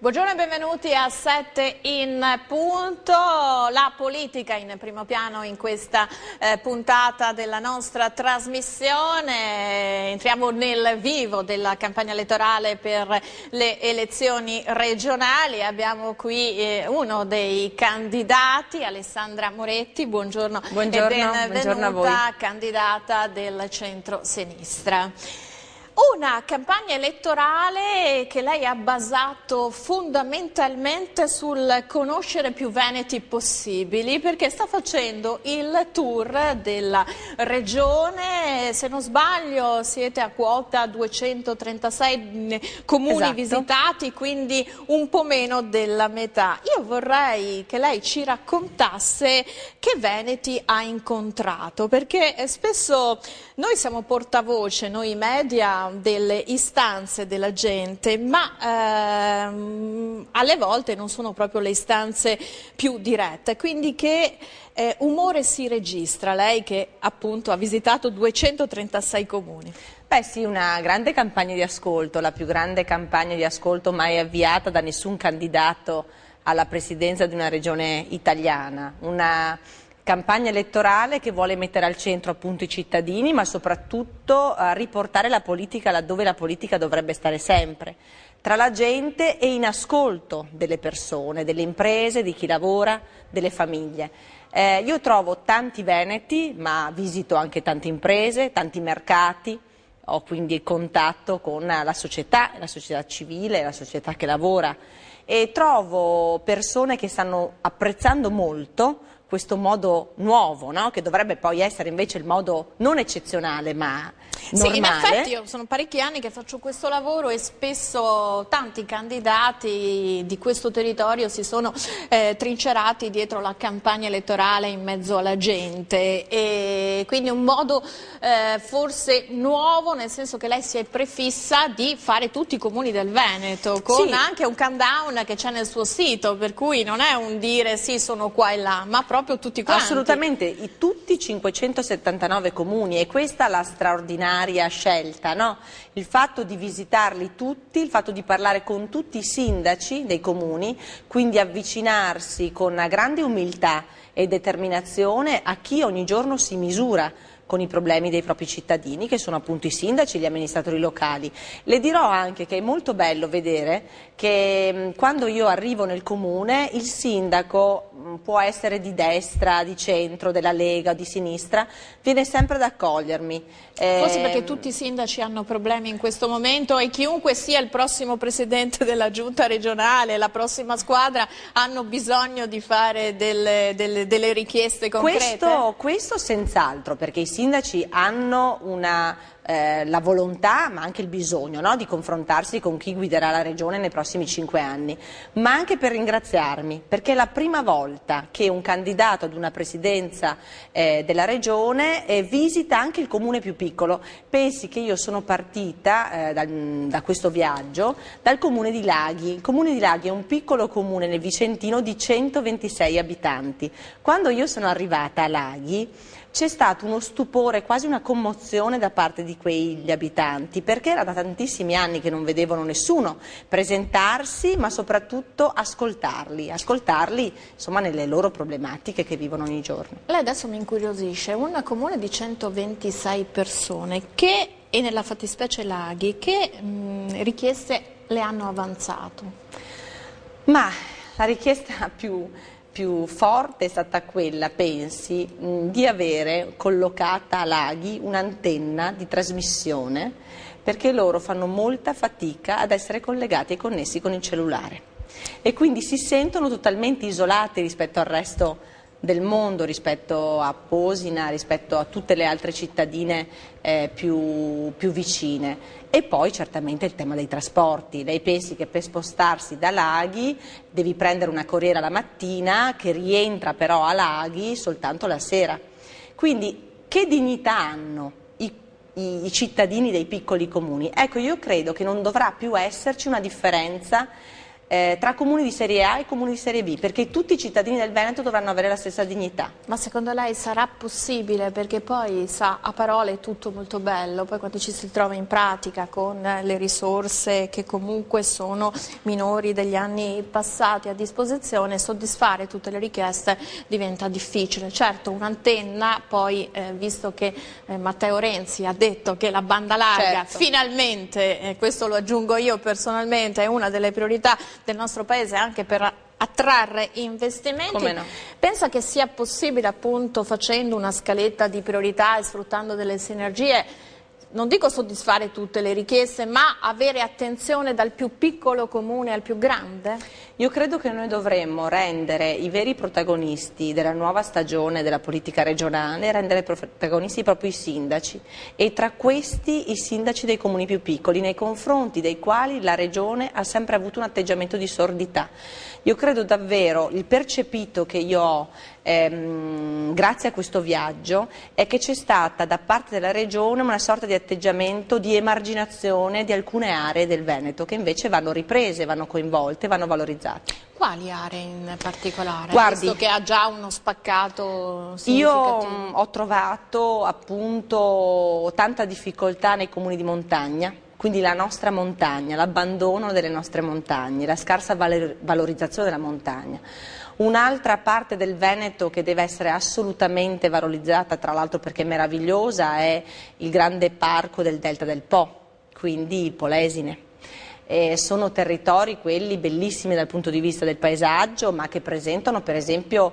Buongiorno e benvenuti a 7 in punto. La politica in primo piano in questa puntata della nostra trasmissione. Entriamo nel vivo della campagna elettorale per le elezioni regionali. Abbiamo qui uno dei candidati, Alessandra Moretti. Buongiorno, buongiorno e benvenuta, buongiorno a voi. Candidata del centro-sinistra. Una campagna elettorale che lei ha basato fondamentalmente sul conoscere più veneti possibili, perché sta facendo il tour della regione. Se non sbaglio siete a quota 236 comuni esatto. visitati, quindi un po' meno della metà. Io vorrei che lei ci raccontasse che veneti ha incontrato, perché spesso noi siamo portavoce, noi media, delle istanze della gente, ma alle volte non sono proprio le istanze più dirette. Quindi che umore si registra lei che appunto ha visitato 236 comuni? Beh sì, una grande campagna di ascolto, la più grande campagna di ascolto mai avviata da nessun candidato alla presidenza di una regione italiana. Una campagna elettorale che vuole mettere al centro appunto i cittadini, ma soprattutto riportare la politica laddove la politica dovrebbe stare sempre, tra la gente e in ascolto delle persone, delle imprese, di chi lavora, delle famiglie. Io trovo tanti veneti, ma visito anche tante imprese, tanti mercati, ho quindi contatto con la società civile, la società che lavora, e trovo persone che stanno apprezzando molto questo modo nuovo, no? Che dovrebbe poi essere invece il modo non eccezionale ma normale. Sì, in effetti io sono parecchi anni che faccio questo lavoro e spesso tanti candidati di questo territorio si sono trincerati dietro la campagna elettorale in mezzo alla gente, e quindi un modo forse nuovo, nel senso che lei si è prefissa di fare tutti i comuni del Veneto, con sì, anche un countdown che c'è nel suo sito, per cui non è un dire sì sono qua e là, ma proprio tutti quanti. Assolutamente, tutti i 579 comuni, e questa è la straordinaria scelta, no? Il fatto di visitarli tutti, il fatto di parlare con tutti i sindaci dei comuni, quindi avvicinarsi con grande umiltà e determinazione a chi ogni giorno si misura con i problemi dei propri cittadini, che sono appunto i sindaci, gli amministratori locali. Le dirò anche che è molto bello vedere che quando io arrivo nel comune il sindaco può essere di destra, di centro, della Lega o di sinistra, viene sempre ad accogliermi. Forse perché tutti i sindaci hanno problemi in questo momento, e chiunque sia il prossimo presidente della giunta regionale, la prossima squadra, hanno bisogno di fare delle richieste concrete? Questo senz'altro, perché i sindaci hanno la volontà ma anche il bisogno, no, di confrontarsi con chi guiderà la regione nei prossimi 5 anni, ma anche per ringraziarmi, perché è la prima volta che un candidato ad una presidenza della regione visita anche il comune più piccolo. Pensi che io sono partita da questo viaggio dal comune di Laghi. Il comune di Laghi è un piccolo comune nel Vicentino di 126 abitanti. Quando io sono arrivata a Laghi c'è stato uno stupore, quasi una commozione da parte di quegli abitanti, perché era da tantissimi anni che non vedevano nessuno presentarsi, ma soprattutto ascoltarli insomma nelle loro problematiche che vivono ogni giorno. Lei adesso mi incuriosisce, un comune di 126 persone e nella fattispecie Laghi, che richieste le hanno avanzato? Ma la richiesta più forte è stata quella, pensi, di avere collocata a Laghi un'antenna di trasmissione, perché loro fanno molta fatica ad essere collegati e connessi con il cellulare e quindi si sentono totalmente isolati rispetto al resto del mondo, rispetto a Posina, rispetto a tutte le altre cittadine più vicine. E poi certamente il tema dei trasporti. Lei pensi che per spostarsi da Laghi devi prendere una corriera la mattina che rientra però a Laghi soltanto la sera. Quindi che dignità hanno i cittadini dei piccoli comuni? Ecco, io credo che non dovrà più esserci una differenza tra comuni di serie A e comuni di serie B, perché tutti i cittadini del Veneto dovranno avere la stessa dignità. Ma secondo lei sarà possibile? Perché poi sa, a parole è tutto molto bello, poi quando ci si trova in pratica con le risorse che comunque sono minori degli anni passati a disposizione, soddisfare tutte le richieste diventa difficile. Certo, un'antenna, poi visto che Matteo Renzi ha detto che la banda larga finalmente, questo lo aggiungo io personalmente, è una delle priorità del nostro Paese anche per attrarre investimenti. Come no? Pensa che sia possibile, appunto, facendo una scaletta di priorità e sfruttando delle sinergie, non dico soddisfare tutte le richieste, ma avere attenzione dal più piccolo comune al più grande? Io credo che noi dovremmo rendere i veri protagonisti della nuova stagione della politica regionale, rendere protagonisti proprio i sindaci, e tra questi i sindaci dei comuni più piccoli, nei confronti dei quali la regione ha sempre avuto un atteggiamento di sordità. Io credo davvero, il percepito che io ho grazie a questo viaggio, è che c'è stata da parte della regione una sorta di atteggiamento di emarginazione di alcune aree del Veneto, che invece vanno riprese, vanno coinvolte, vanno valorizzate. Quali aree in particolare? Guardi, visto che ha già uno spaccato significativo. Io ho trovato appunto tanta difficoltà nei comuni di montagna, quindi la nostra montagna, l'abbandono delle nostre montagne, la scarsa valorizzazione della montagna. Un'altra parte del Veneto che deve essere assolutamente valorizzata, tra l'altro perché è meravigliosa, è il grande parco del Delta del Po, quindi il Polesine. Sono territori quelli bellissimi dal punto di vista del paesaggio, ma che presentano per esempio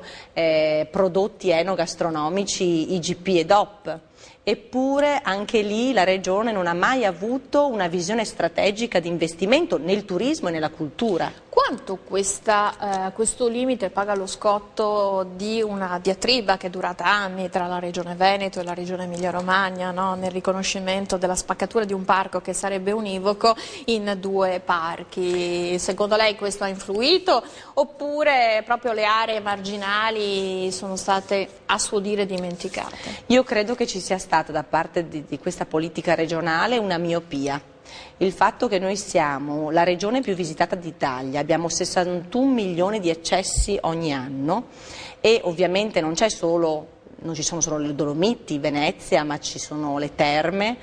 prodotti enogastronomici IGP e DOP. Eppure anche lì la Regione non ha mai avuto una visione strategica di investimento nel turismo e nella cultura. Quanto questo limite paga lo scotto di una diatriba che è durata anni tra la Regione Veneto e la Regione Emilia-Romagna, no? Nel riconoscimento della spaccatura di un parco che sarebbe univoco in due parchi? Secondo lei questo ha influito oppure proprio le aree marginali sono state a suo dire dimenticate? Io credo che ci sia stata da parte di questa politica regionale una miopia. Il fatto che noi siamo la regione più visitata d'Italia, abbiamo 61 milioni di accessi ogni anno e ovviamente non ci sono solo le Dolomiti, Venezia, ma ci sono le terme,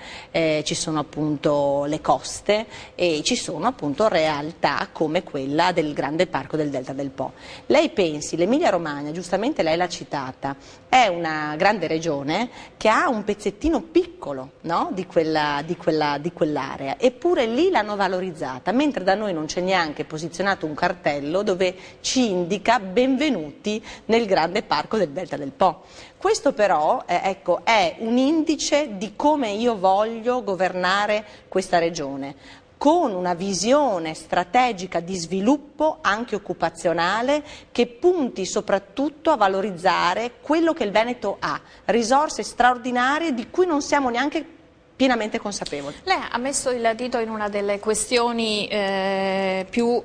ci sono appunto le coste e ci sono appunto realtà come quella del grande parco del Delta del Po. Lei pensi, l'Emilia Romagna, giustamente lei l'ha citata, è una grande regione che ha un pezzettino piccolo, no? di quell'area, eppure lì l'hanno valorizzata, mentre da noi non c'è neanche posizionato un cartello dove ci indica benvenuti nel grande parco del Delta del Po. Questo però ecco, è un indice di come io voglio governare questa regione, con una visione strategica di sviluppo anche occupazionale che punti soprattutto a valorizzare quello che il Veneto ha, risorse straordinarie di cui non siamo neanche pienamente consapevoli. Lei ha messo il dito in una delle questioni più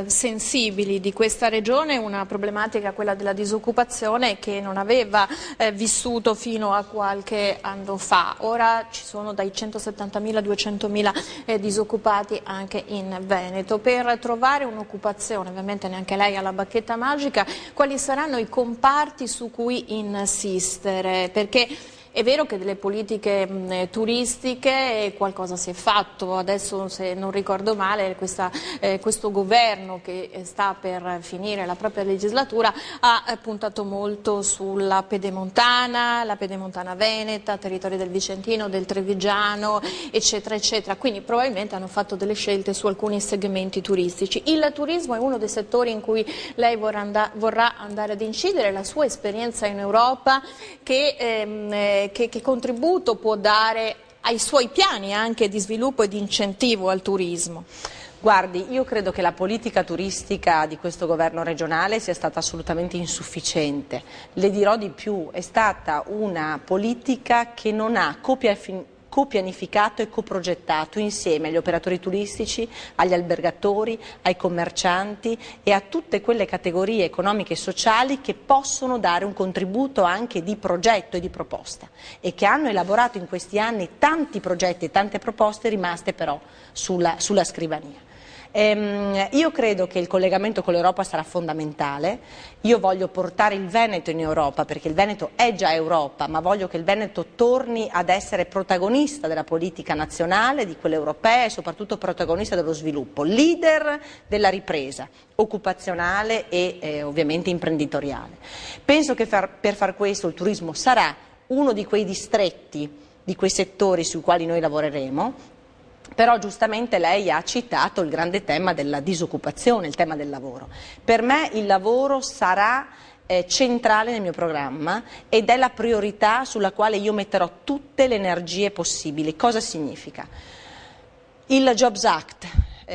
sensibili di questa regione, una problematica, quella della disoccupazione, che non aveva vissuto fino a qualche anno fa. Ora ci sono dai 170.000 ai 200.000 disoccupati anche in Veneto. Per trovare un'occupazione, ovviamente neanche lei ha la bacchetta magica, quali saranno i comparti su cui insistere? Perché è vero che delle politiche turistiche qualcosa si è fatto, adesso se non ricordo male questo governo che sta per finire la propria legislatura ha puntato molto sulla pedemontana, la pedemontana veneta, territori del Vicentino, del Trevigiano, eccetera, eccetera, quindi probabilmente hanno fatto delle scelte su alcuni segmenti turistici. Il turismo è uno dei settori in cui lei vorrà andare ad incidere, la sua esperienza in Europa che contributo può dare ai suoi piani anche di sviluppo e di incentivo al turismo? Guardi, io credo che la politica turistica di questo governo regionale sia stata assolutamente insufficiente. Le dirò di più, è stata una politica che non ha copianificato e coprogettato insieme agli operatori turistici, agli albergatori, ai commercianti e a tutte quelle categorie economiche e sociali che possono dare un contributo anche di progetto e di proposta e che hanno elaborato in questi anni tanti progetti e tante proposte rimaste però sulla scrivania. Io credo che il collegamento con l'Europa sarà fondamentale. Io voglio portare il Veneto in Europa, perché il Veneto è già Europa, ma voglio che il Veneto torni ad essere protagonista della politica nazionale, di quella europea e soprattutto protagonista dello sviluppo, leader della ripresa occupazionale e ovviamente imprenditoriale. Penso che per far questo il turismo sarà uno di quei distretti, di quei settori sui quali noi lavoreremo. Però giustamente lei ha citato il grande tema della disoccupazione, il tema del lavoro. Per me il lavoro sarà centrale nel mio programma ed è la priorità sulla quale io metterò tutte le energie possibili. Cosa significa? Il Jobs Act,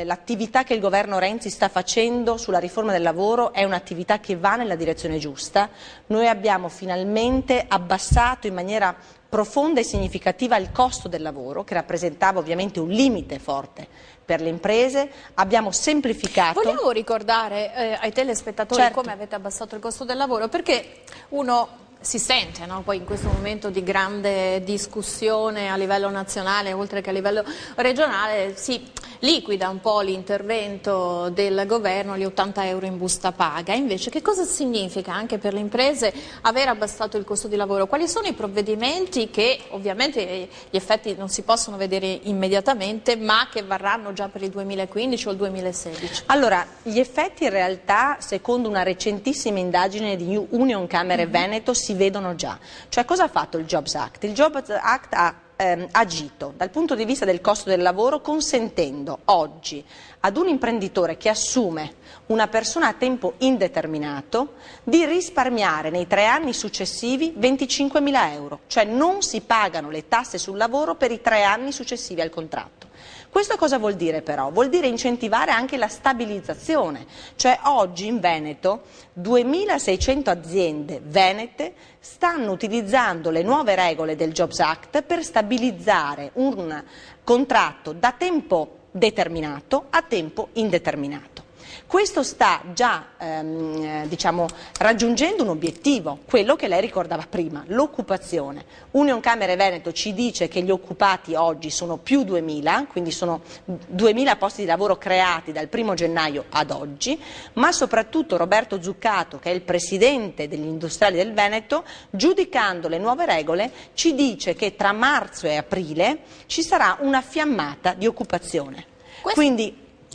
l'attività che il governo Renzi sta facendo sulla riforma del lavoro è un'attività che va nella direzione giusta. Noi abbiamo finalmente abbassato in maniera profonda e significativa il costo del lavoro, che rappresentava ovviamente un limite forte per le imprese. Abbiamo semplificato. Vogliamo ricordare ai telespettatori Certo. come avete abbassato il costo del lavoro, perché uno si sente, no? Poi in questo momento di grande discussione a livello nazionale oltre che a livello regionale si liquida un po' l'intervento del governo, gli 80 euro in busta paga. Invece che cosa significa anche per le imprese aver abbassato il costo di lavoro? Quali sono i provvedimenti che ovviamente gli effetti non si possono vedere immediatamente ma che varranno già per il 2015 o il 2016? Allora, gli effetti in realtà, secondo una recentissima indagine di Union Camere Veneto, si vedono già. Cioè, cosa ha fatto il Jobs Act? Il Jobs Act ha agito dal punto di vista del costo del lavoro, consentendo oggi ad un imprenditore che assume una persona a tempo indeterminato di risparmiare nei 3 anni successivi 25.000 euro, cioè non si pagano le tasse sul lavoro per i 3 anni successivi al contratto. Questo cosa vuol dire però? Vuol dire incentivare anche la stabilizzazione, cioè oggi in Veneto 2.600 aziende venete stanno utilizzando le nuove regole del Jobs Act per stabilizzare un contratto da tempo determinato a tempo indeterminato. Questo sta già raggiungendo un obiettivo, quello che lei ricordava prima, l'occupazione. Union Camere Veneto ci dice che gli occupati oggi sono più 2.000, quindi sono 2.000 posti di lavoro creati dal 1° gennaio ad oggi, ma soprattutto Roberto Zuccato, che è il presidente degli industriali del Veneto, giudicando le nuove regole, ci dice che tra marzo e aprile ci sarà una fiammata di occupazione.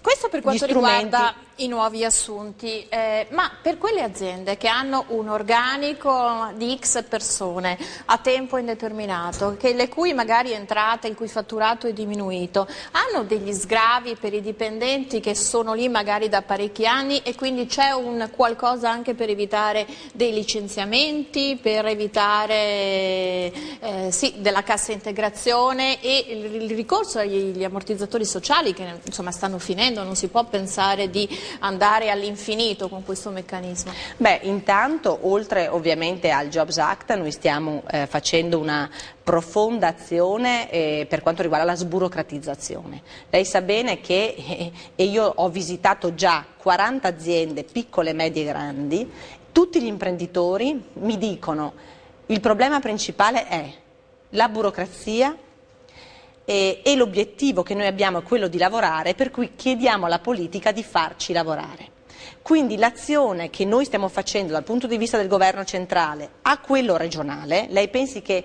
Questo per quanto riguarda i nuovi assunti, ma per quelle aziende che hanno un organico di X persone a tempo indeterminato, le cui magari entrate, il cui fatturato è diminuito, hanno degli sgravi per i dipendenti che sono lì magari da parecchi anni e quindi c'è un qualcosa anche per evitare dei licenziamenti, per evitare della cassa integrazione e il ricorso agli ammortizzatori sociali che insomma stanno finendo, non si può pensare di andare all'infinito con questo meccanismo? Beh, intanto, oltre ovviamente al Jobs Act, noi stiamo facendo una profonda azione per quanto riguarda la sburocratizzazione. Lei sa bene che, e io ho visitato già 40 aziende, piccole, medie e grandi, tutti gli imprenditori mi dicono il problema principale è la burocrazia e l'obiettivo che noi abbiamo è quello di lavorare, per cui chiediamo alla politica di farci lavorare. Quindi l'azione che noi stiamo facendo dal punto di vista del governo centrale a quello regionale, lei pensi che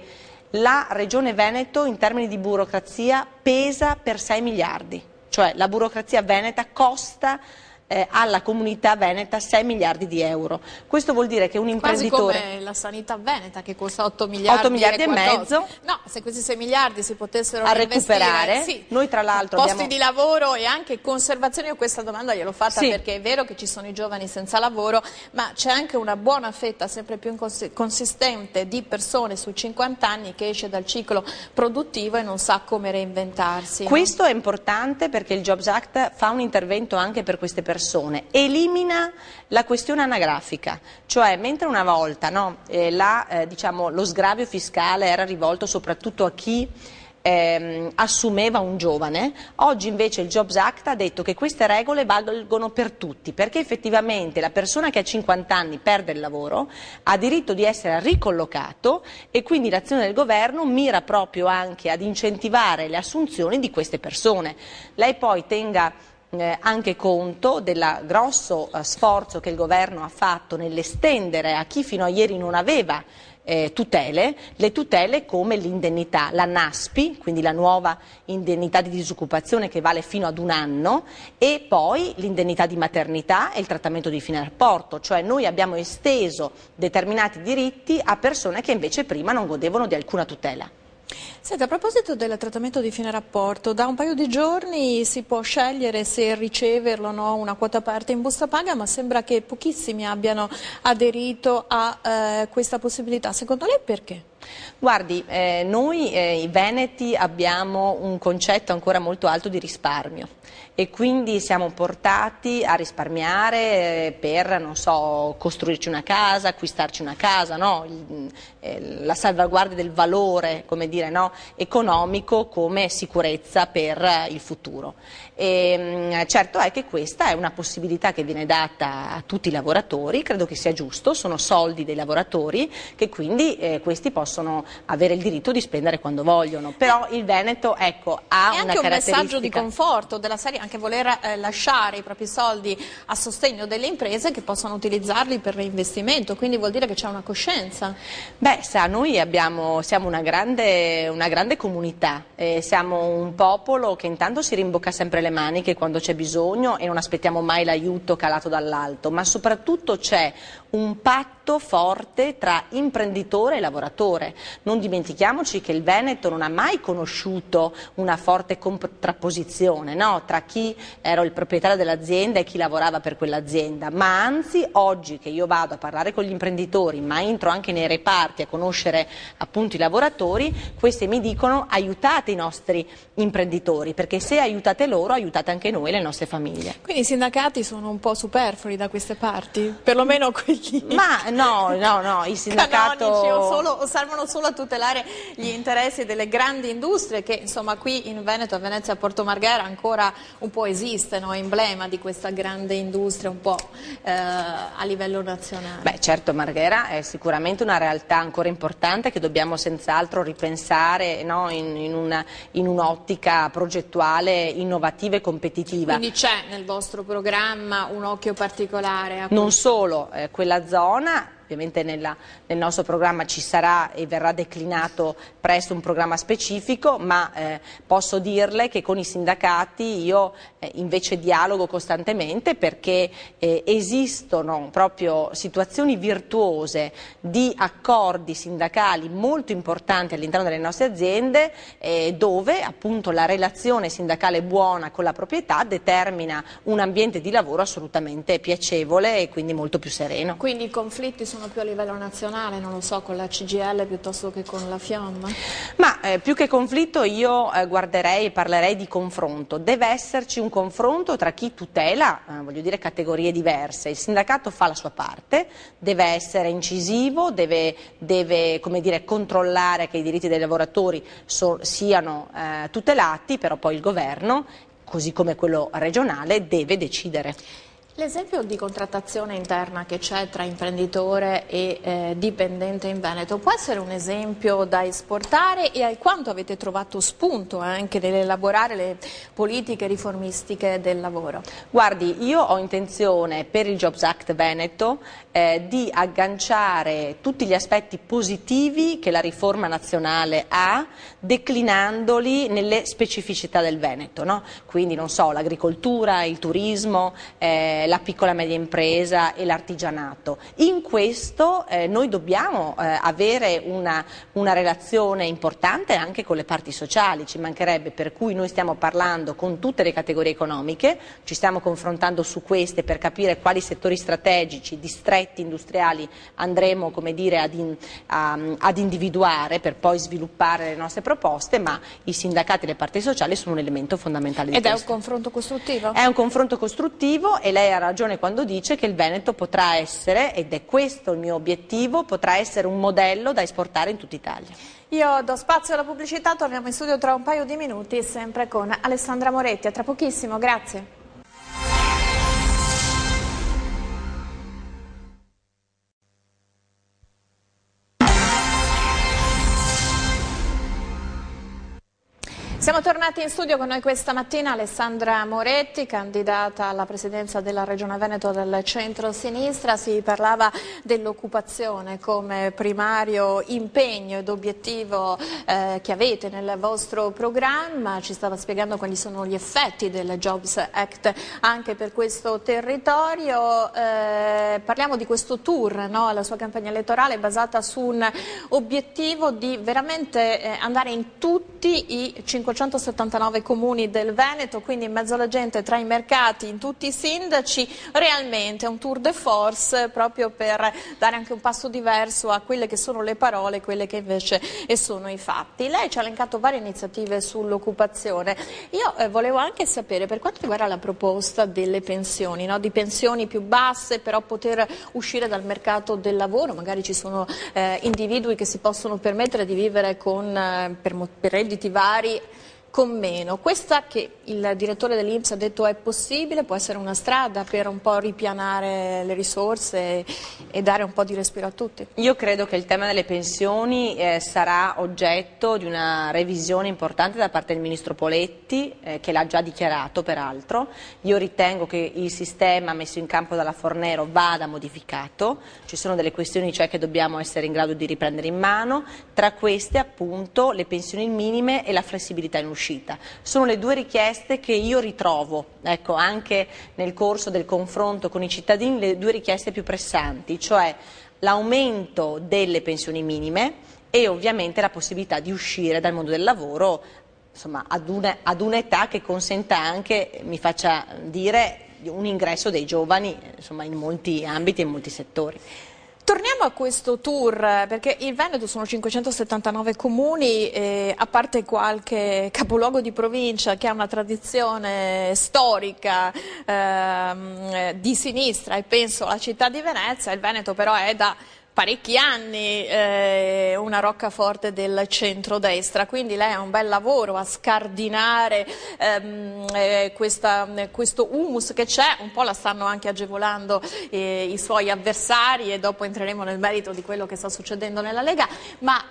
la Regione Veneto in termini di burocrazia pesa per 6 miliardi, cioè la burocrazia veneta costa alla comunità veneta 6 miliardi di euro. Questo vuol dire che un imprenditore... Quasi come la sanità veneta che costa 8 miliardi, 8 miliardi e mezzo. No, se questi 6 miliardi si potessero recuperare, sì, noi tra l'altro posti di lavoro e anche conservazione, io questa domanda gliel'ho fatta perché è vero che ci sono i giovani senza lavoro, ma c'è anche una buona fetta sempre più consistente di persone sui 50 anni che esce dal ciclo produttivo e non sa come reinventarsi. Questo è importante perché il Jobs Act fa un intervento anche per queste persone, elimina la questione anagrafica, cioè mentre una volta lo sgravio fiscale era rivolto soprattutto a chi assumeva un giovane, oggi invece il Jobs Act ha detto che queste regole valgono per tutti, perché effettivamente la persona che ha 50 anni perde il lavoro, ha diritto di essere ricollocato e quindi l'azione del governo mira proprio anche ad incentivare le assunzioni di queste persone. Lei poi tenga anche conto del grosso sforzo che il governo ha fatto nell'estendere a chi fino a ieri non aveva tutele, le tutele come l'indennità, la NASPI, quindi la nuova indennità di disoccupazione che vale fino ad 1 anno, e poi l'indennità di maternità e il trattamento di fine rapporto, cioè noi abbiamo esteso determinati diritti a persone che invece prima non godevano di alcuna tutela. Senti, a proposito del trattamento di fine rapporto, da un paio di giorni si può scegliere se riceverlo o no, una quota parte in busta paga, ma sembra che pochissimi abbiano aderito a questa possibilità. Secondo lei perché? Guardi, noi i veneti abbiamo un concetto ancora molto alto di risparmio e quindi siamo portati a risparmiare per, non so, costruirci una casa, acquistarci una casa, no? La salvaguardia del valore, come dire, no? Economico come sicurezza per il futuro. Certo è che questa è una possibilità che viene data a tutti i lavoratori, credo che sia giusto, sono soldi dei lavoratori che quindi questi possono avere il diritto di spendere quando vogliono, però il Veneto, ecco, ha una caratteristica. È anche un messaggio di conforto della serie, anche voler lasciare i propri soldi a sostegno delle imprese che possono utilizzarli per reinvestimento, quindi vuol dire che c'è una coscienza. Beh, sa, noi siamo una grande comunità, siamo un popolo che intanto si rimbocca sempre le maniche quando c'è bisogno e non aspettiamo mai l'aiuto calato dall'alto, ma soprattutto c'è un patto forte tra imprenditore e lavoratore. Non dimentichiamoci che il Veneto non ha mai conosciuto una forte contrapposizione, no? Tra chi era il proprietario dell'azienda e chi lavorava per quell'azienda, ma anzi oggi che io vado a parlare con gli imprenditori, ma entro anche nei reparti a conoscere appunto i lavoratori, questi mi dicono aiutate i nostri imprenditori, perché se aiutate loro aiutate anche noi e le nostre famiglie. Quindi i sindacati sono un po' superflui da queste parti, perlomeno quelli ma no, il sindacato canonici o servono solo a tutelare gli interessi delle grandi industrie che insomma qui in Veneto, a Venezia, a Porto Marghera ancora un po' esiste, no? Emblema di questa grande industria un po' a livello nazionale. Beh, certo, Marghera è sicuramente una realtà ancora importante che dobbiamo senz'altro ripensare, no? in un'ottica progettuale innovativa e competitiva. Quindi c'è nel vostro programma un occhio particolare a non solo quella zona. Ovviamente nel nostro programma ci sarà e verrà declinato presto un programma specifico, ma posso dirle che con i sindacati io invece dialogo costantemente perché esistono proprio situazioni virtuose di accordi sindacali molto importanti all'interno delle nostre aziende dove appunto la relazione sindacale buona con la proprietà determina un ambiente di lavoro assolutamente piacevole e quindi molto più sereno. Quindi i conflitti sono più a livello nazionale, non lo so, con la CGIL piuttosto che con la Fiamma? Ma più che conflitto io guarderei e parlerei di confronto. Deve esserci un confronto tra chi tutela, voglio dire, categorie diverse. Il sindacato fa la sua parte, deve essere incisivo, deve come dire, controllare che i diritti dei lavoratori siano tutelati, però poi il governo, così come quello regionale, deve decidere. L'esempio di contrattazione interna che c'è tra imprenditore e dipendente in Veneto può essere un esempio da esportare e a quanto avete trovato spunto anche nell'elaborare le politiche riformistiche del lavoro? Guardi, io ho intenzione per il Jobs Act Veneto di agganciare tutti gli aspetti positivi che la riforma nazionale ha, declinandoli nelle specificità del Veneto, no? Quindi non so, l'agricoltura, il turismo, la piccola e media impresa e l'artigianato. In questo noi dobbiamo avere una relazione importante anche con le parti sociali, ci mancherebbe, per cui noi stiamo parlando con tutte le categorie economiche, ci stiamo confrontando su queste per capire quali settori strategici, distretti industriali andremo, come dire, ad individuare per poi sviluppare le nostre proposte, ma i sindacati e le parti sociali sono un elemento fondamentale di questo. Ed è un confronto costruttivo? È un confronto costruttivo e lei ha ragione quando dice che il Veneto potrà essere, ed è questo il mio obiettivo, potrà essere un modello da esportare in tutta Italia. Io do spazio alla pubblicità, torniamo in studio tra un paio di minuti, sempre con Alessandra Moretti. A tra pochissimo, grazie. Siamo tornati in studio con noi questa mattina Alessandra Moretti, candidata alla presidenza della Regione Veneto del centro-sinistra. Si parlava dell'occupazione come primario impegno ed obiettivo che avete nel vostro programma. Ci stava spiegando quali sono gli effetti del Jobs Act anche per questo territorio. Parliamo di questo tour, no? La sua campagna elettorale basata su un obiettivo di veramente andare in tutti i 579 comuni del Veneto, quindi in mezzo alla gente, tra i mercati, in tutti i sindaci, realmente un tour de force proprio per dare anche un passo diverso a quelle che sono le parole, quelle che invece sono i fatti. Lei ci ha elencato varie iniziative sull'occupazione. Io volevo anche sapere, per quanto riguarda la proposta delle pensioni, no? Di pensioni più basse, però poter uscire dal mercato del lavoro, magari ci sono individui che si possono permettere di vivere per redditi vari con meno. Questa che il direttore dell'INPS ha detto è possibile, può essere una strada per un po' ripianare le risorse e dare un po' di respiro a tutti? Io credo che il tema delle pensioni sarà oggetto di una revisione importante da parte del Ministro Poletti, che l'ha già dichiarato peraltro. Io ritengo che il sistema messo in campo dalla Fornero vada modificato, ci sono delle questioni cioè che dobbiamo essere in grado di riprendere in mano, tra queste appunto le pensioni minime e la flessibilità in uscita. Sono le due richieste che io ritrovo, ecco, anche nel corso del confronto con i cittadini, le due richieste più pressanti, cioè l'aumento delle pensioni minime e ovviamente la possibilità di uscire dal mondo del lavoro, insomma, ad un'età che consenta anche, mi faccia dire, un ingresso dei giovani, insomma, in molti ambiti e in molti settori. Torniamo a questo tour, perché il Veneto sono 579 comuni, a parte qualche capoluogo di provincia che ha una tradizione storica di sinistra, e penso alla città di Venezia. Il Veneto però è da parecchi anni una roccaforte del centrodestra, quindi lei ha un bel lavoro a scardinare questo humus che c'è, un po' la stanno anche agevolando i suoi avversari, e dopo entreremo nel merito di quello che sta succedendo nella Lega, ma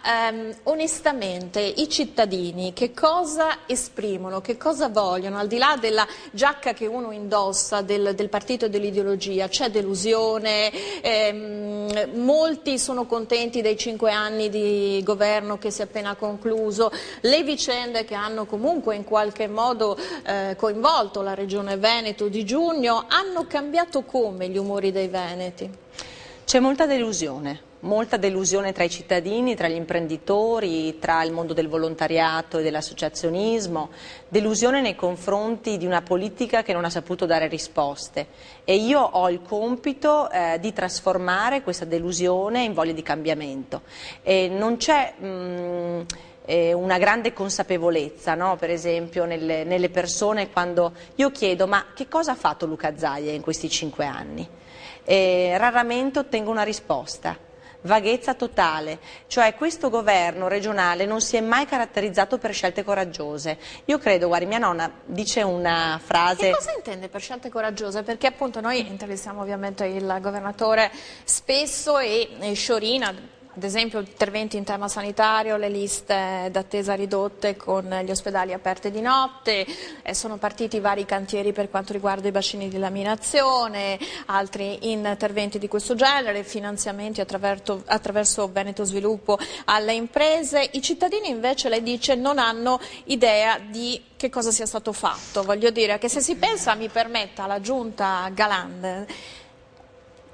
onestamente i cittadini che cosa esprimono, che cosa vogliono, al di là della giacca che uno indossa del partito e dell'ideologia? C'è delusione, molti sono contenti dei 5 anni di governo che si è appena concluso, le vicende che hanno comunque in qualche modo coinvolto la Regione Veneto di giugno hanno cambiato come gli umori dei veneti? C'è molta delusione tra i cittadini, tra gli imprenditori, tra il mondo del volontariato e dell'associazionismo, delusione nei confronti di una politica che non ha saputo dare risposte, e io ho il compito di trasformare questa delusione in voglia di cambiamento. Non c'è una grande consapevolezza, no? Per esempio nelle persone, quando io chiedo ma che cosa ha fatto Luca Zaia in questi 5 anni? Raramente ottengo una risposta. Vaghezza totale, cioè questo governo regionale non si è mai caratterizzato per scelte coraggiose. Io credo, guardi, mia nonna dice una frase... Che cosa intende per scelte coraggiose? Perché appunto noi intervistiamo ovviamente il governatore spesso, e Sciorina, ad esempio interventi in tema sanitario, le liste d'attesa ridotte con gli ospedali aperti di notte, sono partiti vari cantieri per quanto riguarda i bacini di laminazione, altri interventi di questo genere, finanziamenti attraverso Veneto Sviluppo alle imprese. I cittadini invece, lei dice, non hanno idea di che cosa sia stato fatto. Voglio dire che se si pensa, mi permetta, alla giunta Galan,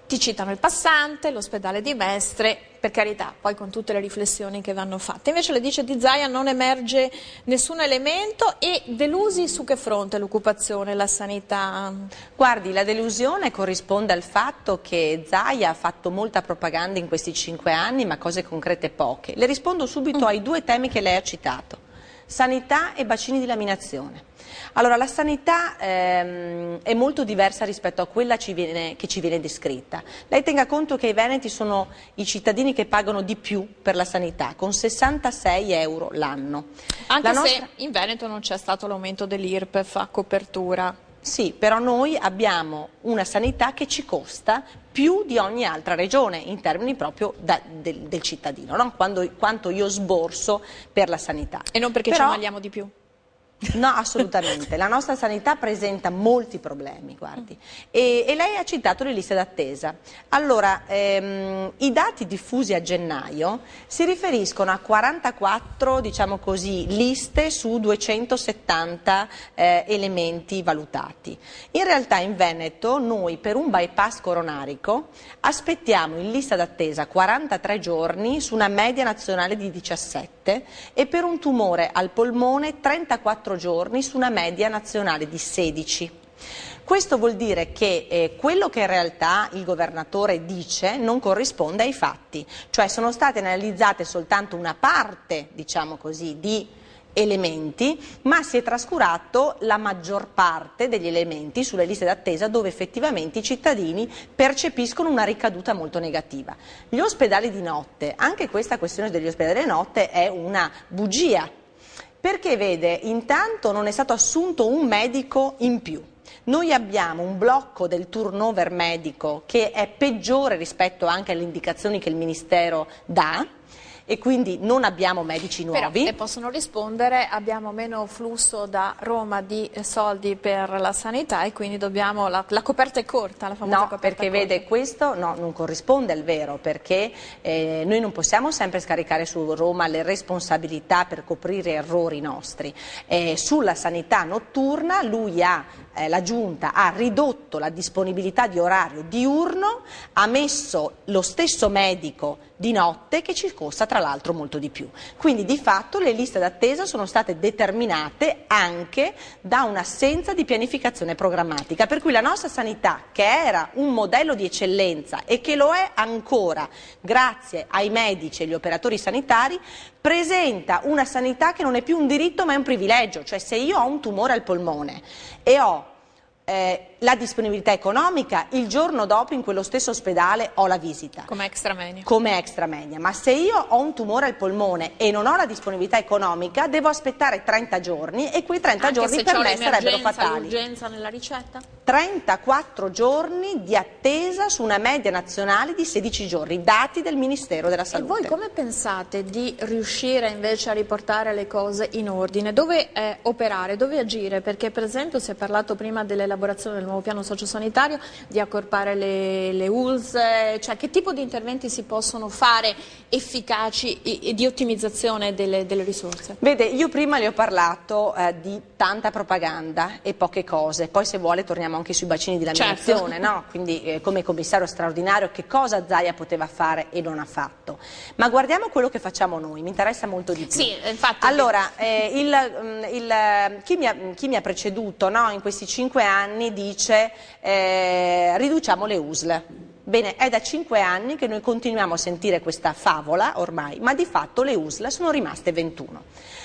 ti citano il Passante, l'ospedale di Mestre, per carità, poi con tutte le riflessioni che vanno fatte. Invece le dice Di Zaia non emerge nessun elemento. E delusi su che fronte? L'occupazione, la sanità? Guardi, la delusione corrisponde al fatto che Zaia ha fatto molta propaganda in questi 5 anni, ma cose concrete poche. Le rispondo subito ai due temi che lei ha citato: sanità e bacini di laminazione. Allora, la sanità è molto diversa rispetto a quella che ci viene descritta. Lei tenga conto che i veneti sono i cittadini che pagano di più per la sanità, con 66 euro l'anno. Anche se in Veneto non c'è stato l'aumento dell'IRPEF a copertura. Sì, però noi abbiamo una sanità che ci costa più di ogni altra regione in termini proprio del cittadino, no? Quanto io sborso per la sanità. E non perché ci ammaliamo di più? No, assolutamente. La nostra sanità presenta molti problemi, guardi. E lei ha citato le liste d'attesa. Allora, i dati diffusi a gennaio si riferiscono a 44, diciamo così, liste su 270 elementi valutati. In realtà in Veneto noi per un bypass coronarico aspettiamo in lista d'attesa 43 giorni su una media nazionale di 17 e per un tumore al polmone 34 giorni su una media nazionale di 16. Questo vuol dire che quello che in realtà il governatore dice non corrisponde ai fatti, cioè sono state analizzate soltanto una parte, diciamo così, di elementi, ma si è trascurato la maggior parte degli elementi sulle liste d'attesa dove effettivamente i cittadini percepiscono una ricaduta molto negativa. Gli ospedali di notte, anche questa questione degli ospedali di notte è una bugia. Perché vede, intanto non è stato assunto un medico in più. Noi abbiamo un blocco del turnover medico che è peggiore rispetto anche alle indicazioni che il Ministero dà e quindi non abbiamo medici nuovi. Però, possono rispondere, abbiamo meno flusso da Roma di soldi per la sanità e quindi dobbiamo, la coperta è corta, la famosa coperta perché corta. Vede, questo non corrisponde al vero, perché noi non possiamo sempre scaricare su Roma le responsabilità per coprire errori nostri. Sulla sanità notturna la Giunta ha ridotto la disponibilità di orario diurno, ha messo lo stesso medico di notte che ci costa tra l'altro molto di più. Quindi di fatto le liste d'attesa sono state determinate anche da un'assenza di pianificazione programmatica, per cui la nostra sanità, che era un modello di eccellenza e che lo è ancora grazie ai medici e agli operatori sanitari, presenta una sanità che non è più un diritto ma è un privilegio, cioè se io ho un tumore al polmone e ho la disponibilità economica, il giorno dopo in quello stesso ospedale ho la visita. Come extra moenia. Ma se io ho un tumore al polmone e non ho la disponibilità economica, devo aspettare 30 giorni e quei 30 giorni per me sarebbero fatali. L'urgenza nella ricetta? 34 giorni di attesa su una media nazionale di 16 giorni, dati del Ministero della Salute. E voi come pensate di riuscire invece a riportare le cose in ordine? Dove operare, dove agire? Perché per esempio si è parlato prima dell'elaborazione del nuovo piano sociosanitario, di accorpare le ULSS, cioè che tipo di interventi si possono fare efficaci e di ottimizzazione delle risorse? Vede, io prima le ho parlato di tanta propaganda e poche cose, poi se vuole torniamo anche sui bacini di laminazione, certo. No? Quindi come commissario straordinario che cosa Zaia poteva fare e non ha fatto. Ma guardiamo quello che facciamo noi, mi interessa molto di più. Sì, infatti. Allora, chi mi ha preceduto, no, in questi 5 anni dice riduciamo le USL. Bene, è da 5 anni che noi continuiamo a sentire questa favola ormai, ma di fatto le USL sono rimaste 21.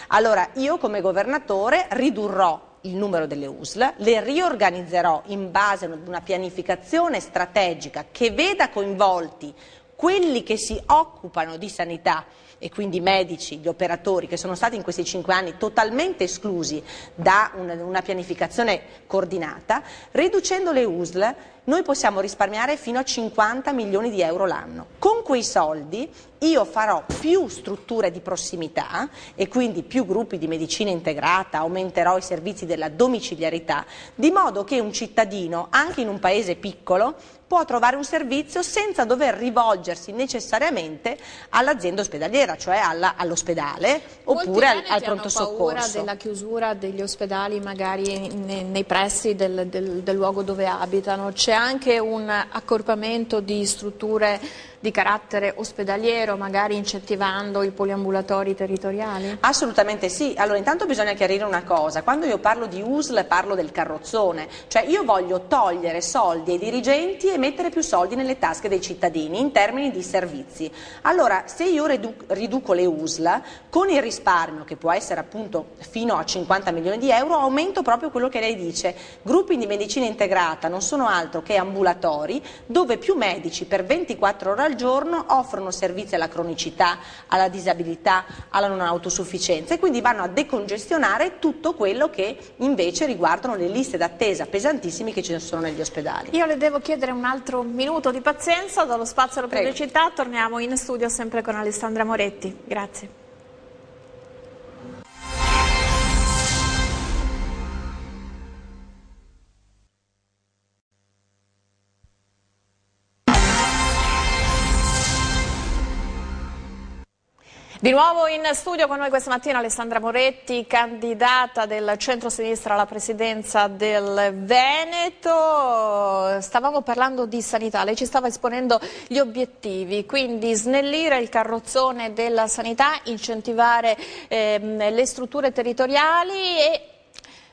Allora io come governatore ridurrò il numero delle USL, le riorganizzerò in base ad una pianificazione strategica che veda coinvolti quelli che si occupano di sanità e quindi i medici, gli operatori che sono stati in questi 5 anni totalmente esclusi da una pianificazione coordinata. Riducendo le USL noi possiamo risparmiare fino a 50 milioni di euro l'anno. Con quei soldi io farò più strutture di prossimità e quindi più gruppi di medicina integrata, aumenterò i servizi della domiciliarità, di modo che un cittadino, anche in un paese piccolo, può trovare un servizio senza dover rivolgersi necessariamente all'azienda ospedaliera, cioè all'ospedale oppure al pronto soccorso. Molti hanno paura della chiusura degli ospedali magari nei pressi del luogo dove abitano. C'è anche un accorpamento di strutture di carattere ospedaliero, magari incentivando i poliambulatori territoriali? Assolutamente sì. Allora intanto bisogna chiarire una cosa, quando io parlo di USL parlo del carrozzone, cioè io voglio togliere soldi ai dirigenti e mettere più soldi nelle tasche dei cittadini in termini di servizi. Allora se io riduco le USL con il risparmio che può essere appunto fino a 50 milioni di euro, aumento proprio quello che lei dice, gruppi di medicina integrata non sono altro che ambulatori dove più medici per 24 ore al giorno offrono servizi alla cronicità, alla disabilità, alla non autosufficienza e quindi vanno a decongestionare tutto quello che invece riguardano le liste d'attesa pesantissime che ci sono negli ospedali. Io le devo chiedere un altro minuto di pazienza, do lo spazio alla pubblicità, torniamo in studio sempre con Alessandra Moretti. Grazie. Di nuovo in studio con noi questa mattina Alessandra Moretti, candidata del centro-sinistra alla presidenza del Veneto. Stavamo parlando di sanità, lei ci stava esponendo gli obiettivi, quindi snellire il carrozzone della sanità, incentivare le strutture territoriali e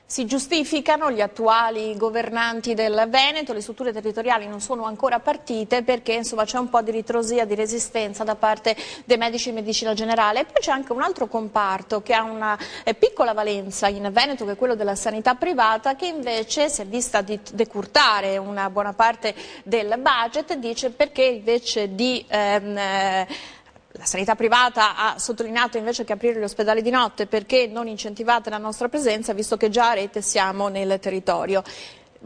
si giustificano gli attuali governanti del Veneto, le strutture territoriali non sono ancora partite perché insomma c'è un po' di ritrosia, di resistenza da parte dei medici di medicina generale. E poi c'è anche un altro comparto che ha una piccola valenza in Veneto, che è quello della sanità privata, che invece si è vista di decurtare una buona parte del budget, dice perché invece di la sanità privata ha sottolineato invece che aprire gli ospedali di notte perché non incentivate la nostra presenza, visto che già a rete siamo nel territorio.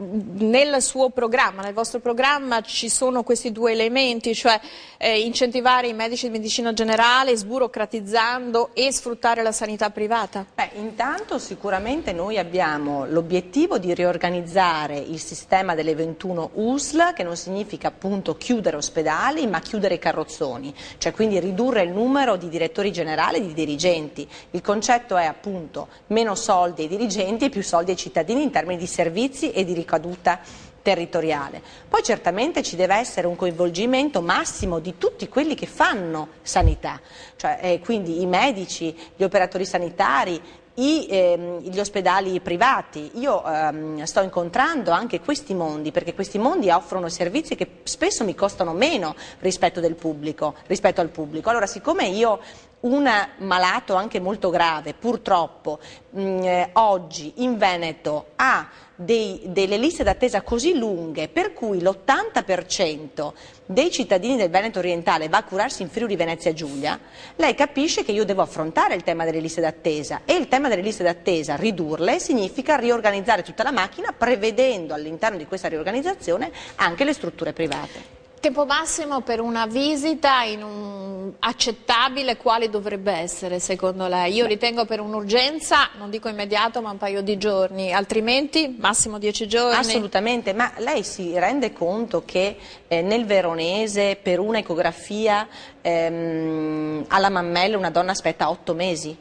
Nel suo programma, nel vostro programma ci sono questi due elementi, cioè incentivare i medici di medicina generale sburocratizzando e sfruttare la sanità privata? Intanto sicuramente noi abbiamo l'obiettivo di riorganizzare il sistema delle 21 USL, che non significa appunto chiudere ospedali ma chiudere i carrozzoni, cioè quindi ridurre il numero di direttori generali e di dirigenti. Il concetto è appunto meno soldi ai dirigenti e più soldi ai cittadini in termini di servizi e di ricaduta territoriale. Poi certamente ci deve essere un coinvolgimento massimo di tutti quelli che fanno sanità, cioè quindi i medici, gli operatori sanitari, gli ospedali privati. Io sto incontrando anche questi mondi, perché questi mondi offrono servizi che spesso mi costano meno rispetto al pubblico. Allora, siccome io un malato anche molto grave, purtroppo, oggi in Veneto ha delle liste d'attesa così lunghe per cui l'80% dei cittadini del Veneto orientale va a curarsi in Friuli Venezia Giulia, lei capisce che io devo affrontare il tema delle liste d'attesa, e il tema delle liste d'attesa, ridurle, significa riorganizzare tutta la macchina, prevedendo all'interno di questa riorganizzazione anche le strutture private. Tempo massimo per una visita accettabile, quale dovrebbe essere secondo lei? Io ritengo per un'urgenza, non dico immediato, ma un paio di giorni, altrimenti massimo 10 giorni? Assolutamente, ma lei si rende conto che nel Veronese per una ecografia alla mammella una donna aspetta 8 mesi?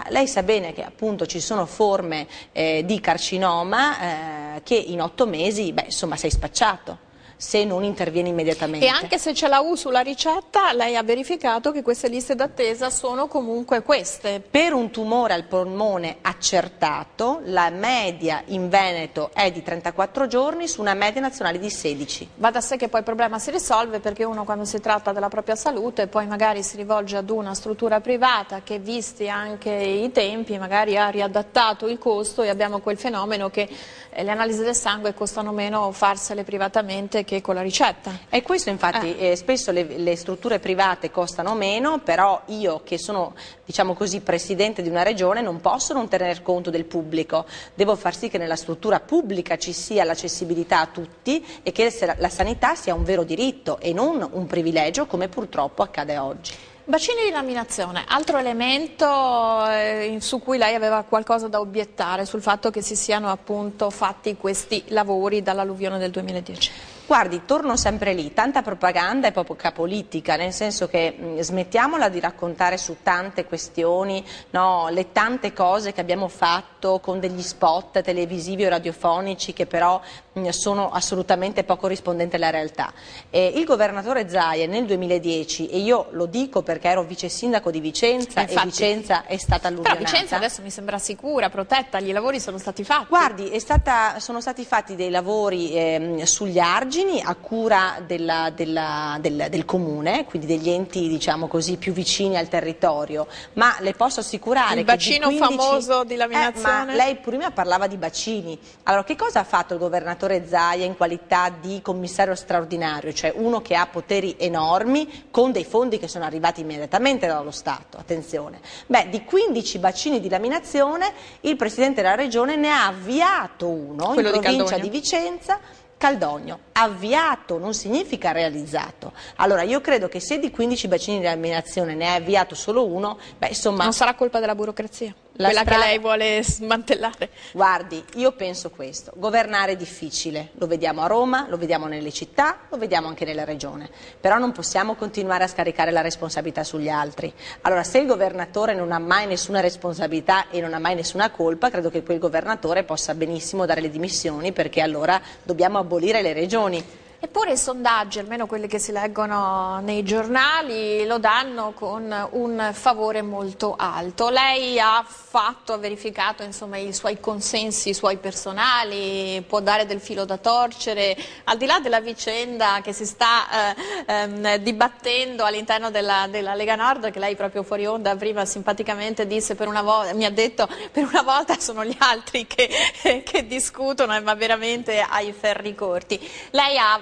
Lei sa bene che appunto ci sono forme di carcinoma che in 8 mesi, insomma, sei spacciato se non interviene immediatamente. E anche se c'è la U sulla ricetta, lei ha verificato che queste liste d'attesa sono comunque queste? Per un tumore al polmone accertato, la media in Veneto è di 34 giorni su una media nazionale di 16. Va da sé che poi il problema si risolve, perché uno, quando si tratta della propria salute, poi magari si rivolge ad una struttura privata che, visti anche i tempi, magari ha riadattato il costo, e abbiamo quel fenomeno che le analisi del sangue costano meno farsele privatamente che con la ricetta. E questo infatti spesso le strutture private costano meno, però io, che sono, diciamo così, presidente di una regione, non posso non tener conto del pubblico. Devo far sì che nella struttura pubblica ci sia l'accessibilità a tutti e che la sanità sia un vero diritto e non un privilegio, come purtroppo accade oggi. Bacini di laminazione, altro elemento su cui lei aveva qualcosa da obiettare, sul fatto che si siano appunto fatti questi lavori dall'alluvione del 2010. Guardi, torno sempre lì, tanta propaganda e poca politica, nel senso che smettiamola di raccontare su tante questioni, no, le tante cose che abbiamo fatto con degli spot televisivi o radiofonici che però sono assolutamente poco rispondenti alla realtà. Il governatore Zaia nel 2010, e io lo dico perché ero vice sindaco di Vicenza, infatti, e Vicenza è stata alluvionata. Però Vicenza adesso mi sembra sicura, protetta, gli lavori sono stati fatti. Guardi, sono stati fatti dei lavori sugli argini a cura del comune, quindi degli enti, diciamo così, più vicini al territorio, ma le posso assicurare il che bacino di 15... famoso di laminazione. Ma lei prima parlava di bacini. Allora, che cosa ha fatto il governatore Zaia in qualità di commissario straordinario, cioè uno che ha poteri enormi con dei fondi che sono arrivati immediatamente dallo Stato? Attenzione. Di 15 bacini di laminazione il Presidente della Regione ne ha avviato uno, quello in provincia di Vicenza, Caldogno. Avviato non significa realizzato. Allora io credo che se di 15 bacini di laminazione ne ha avviato solo uno, insomma... Non sarà colpa della burocrazia? quella che lei vuole smantellare? Guardi, io penso questo: governare è difficile, lo vediamo a Roma, lo vediamo nelle città, lo vediamo anche nella regione, però non possiamo continuare a scaricare la responsabilità sugli altri. Allora, se il governatore non ha mai nessuna responsabilità e non ha mai nessuna colpa, credo che quel governatore possa benissimo dare le dimissioni, perché allora dobbiamo abolire le regioni. Eppure i sondaggi, almeno quelli che si leggono nei giornali, lo danno con un favore molto alto. Lei ha verificato insomma, i suoi consensi, i suoi personali, può dare del filo da torcere, al di là della vicenda che si sta dibattendo all'interno della Lega Nord, che lei proprio fuori onda prima simpaticamente disse, mi ha detto, per una volta sono gli altri che discutono, ma veramente ai ferri corti. Lei ha,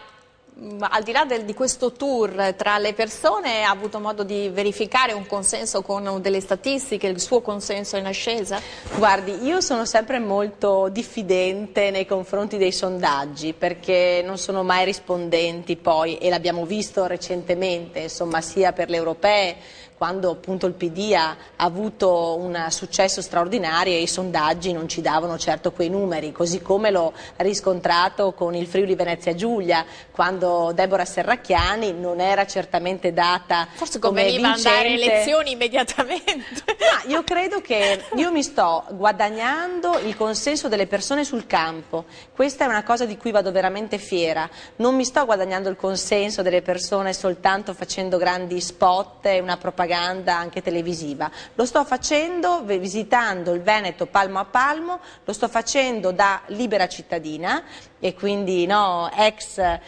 al di là di questo tour tra le persone, ha avuto modo di verificare un consenso con delle statistiche, il suo consenso è in ascesa? Guardi, io sono sempre molto diffidente nei confronti dei sondaggi, perché non sono mai rispondenti poi, e l'abbiamo visto recentemente, insomma, sia per le europee, quando appunto il PD ha avuto un successo straordinario e i sondaggi non ci davano certo quei numeri, così come l'ho riscontrato con il Friuli Venezia Giulia, quando Deborah Serracchiani non era certamente data forse come conveniva vincente. Andare alle elezioni immediatamente. Ma io credo che io mi sto guadagnando il consenso delle persone sul campo, questa è una cosa di cui vado veramente fiera, non mi sto guadagnando il consenso delle persone soltanto facendo grandi spot e una propaganda anche televisiva, lo sto facendo visitando il Veneto palmo a palmo, lo sto facendo da libera cittadina e quindi ex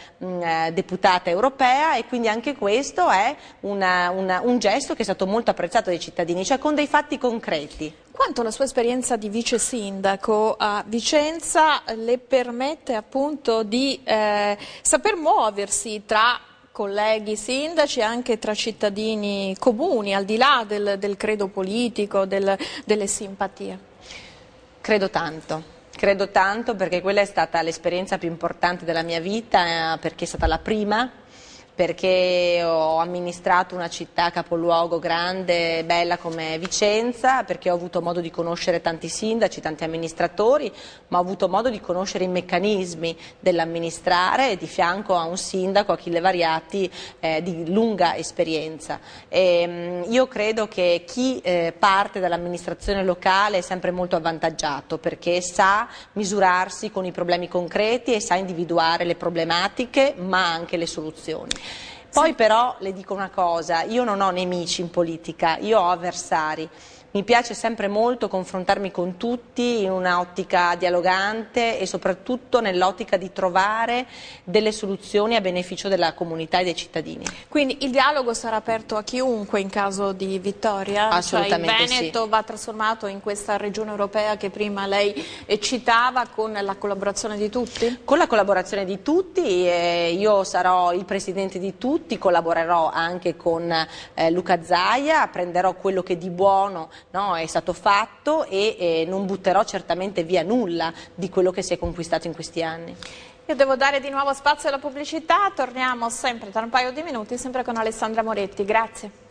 deputata europea, e quindi anche questo è un gesto che è stato molto apprezzato dai cittadini, cioè con dei fatti concreti. Quanto la sua esperienza di vice sindaco a Vicenza le permette appunto di saper muoversi tra colleghi sindaci e anche tra cittadini comuni, al di là del credo politico, delle simpatie? Credo tanto perché quella è stata l'esperienza più importante della mia vita, perché è stata la prima, perché ho amministrato una città capoluogo grande e bella come Vicenza, perché ho avuto modo di conoscere tanti sindaci, tanti amministratori, ma ho avuto modo di conoscere i meccanismi dell'amministrare di fianco a un sindaco, Achille Variati, di lunga esperienza. Io credo che chi parte dall'amministrazione locale è sempre molto avvantaggiato, perché sa misurarsi con i problemi concreti e sa individuare le problematiche ma anche le soluzioni. Poi però le dico una cosa, io non ho nemici in politica, io ho avversari. Mi piace sempre molto confrontarmi con tutti in un'ottica dialogante e soprattutto nell'ottica di trovare delle soluzioni a beneficio della comunità e dei cittadini. Quindi il dialogo sarà aperto a chiunque in caso di vittoria? Assolutamente cioè il Veneto va trasformato in questa regione europea che prima lei citava, con la collaborazione di tutti? Con la collaborazione di tutti, io sarò il presidente di tutti, collaborerò anche con Luca Zaia, prenderò quello che di buono è stato fatto e non butterò certamente via nulla di quello che si è conquistato in questi anni. Io devo dare di nuovo spazio alla pubblicità, torniamo sempre tra un paio di minuti, sempre con Alessandra Moretti. Grazie.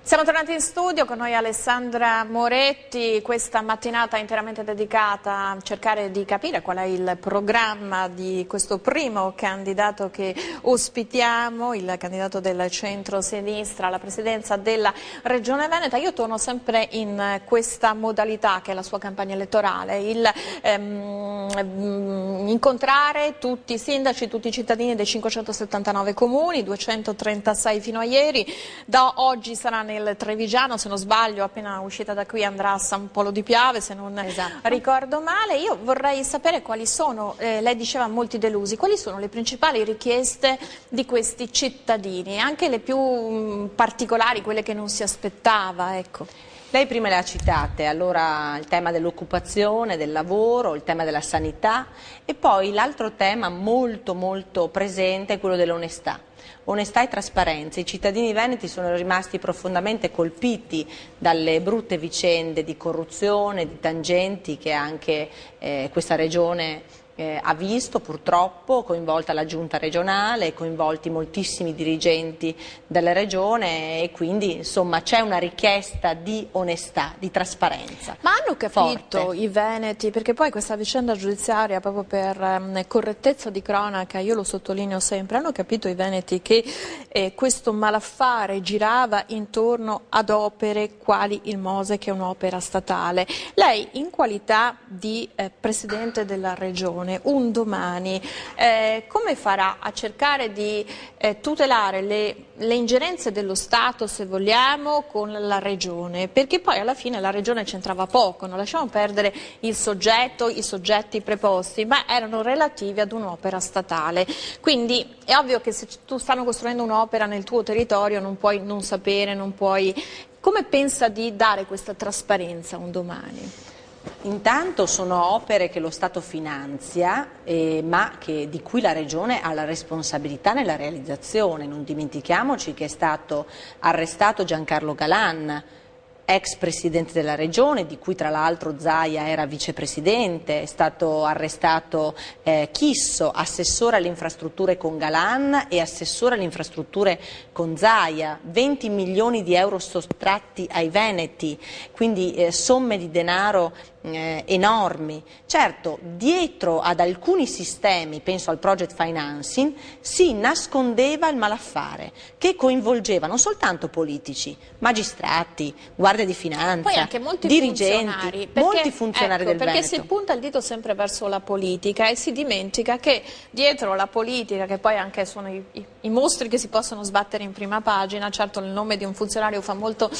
Siamo tornati in studio, con noi Alessandra Moretti, questa mattinata interamente dedicata a cercare di capire qual è il programma di questo primo candidato che ospitiamo, il candidato del centro-sinistra alla presidenza della Regione Veneta. Io torno sempre in questa modalità che è la sua campagna elettorale, incontrare tutti i sindaci, tutti i cittadini dei 579 comuni, 236 fino a ieri, da oggi sarà nel Trevigiano, se non sbaglio, appena uscita da qui andrà a San Polo di Piave, se non ricordo male. Io vorrei sapere quali sono, lei diceva molti delusi, quali sono le principali richieste di questi cittadini, anche le più particolari, quelle che non si aspettava, ecco. Lei prima le ha citate, allora il tema dell'occupazione, del lavoro, il tema della sanità e poi l'altro tema molto molto presente è quello dell'onestà. Onestà e trasparenza. I cittadini veneti sono rimasti profondamente colpiti dalle brutte vicende di corruzione, di tangenti che anche questa regione ha visto purtroppo, coinvolta la giunta regionale, coinvolti moltissimi dirigenti della regione e quindi insomma c'è una richiesta di onestà, di trasparenza. Ma hanno capito forte. i veneti, perché poi questa vicenda giudiziaria proprio per correttezza di cronaca, io lo sottolineo sempre, hanno capito i veneti che questo malaffare girava intorno ad opere quali il Mose, che è un'opera statale. Lei in qualità di Presidente della Regione un domani come farà a cercare di tutelare le ingerenze dello Stato, se vogliamo, con la Regione? Perché poi alla fine la Regione c'entrava poco, non lasciamo perdere il soggetto, i soggetti preposti, ma erano relativi ad un'opera statale. Quindi è ovvio che se tu stanno costruendo un'opera nel tuo territorio non puoi non sapere, non puoi... Come pensa di dare questa trasparenza un domani? Intanto sono opere che lo Stato finanzia, ma di cui la Regione ha la responsabilità nella realizzazione. Non dimentichiamoci che è stato arrestato Giancarlo Galan, ex presidente della Regione, di cui tra l'altro Zaia era vicepresidente, è stato arrestato Chisso, assessore alle infrastrutture con Galan e assessore alle infrastrutture con Zaia, 20 milioni di euro sottratti ai veneti, quindi somme di denaro enormi. Certo, dietro ad alcuni sistemi, penso al project financing, si nascondeva il malaffare che coinvolgeva non soltanto politici, magistrati, guardia di finanza, poi anche molti dirigenti, funzionari, molti funzionari del perché Veneto. si punta il dito sempre verso la politica e si dimentica che dietro la politica, che poi anche sono i mostri che si possono sbattere in prima pagina, certo il nome di un funzionario fa molto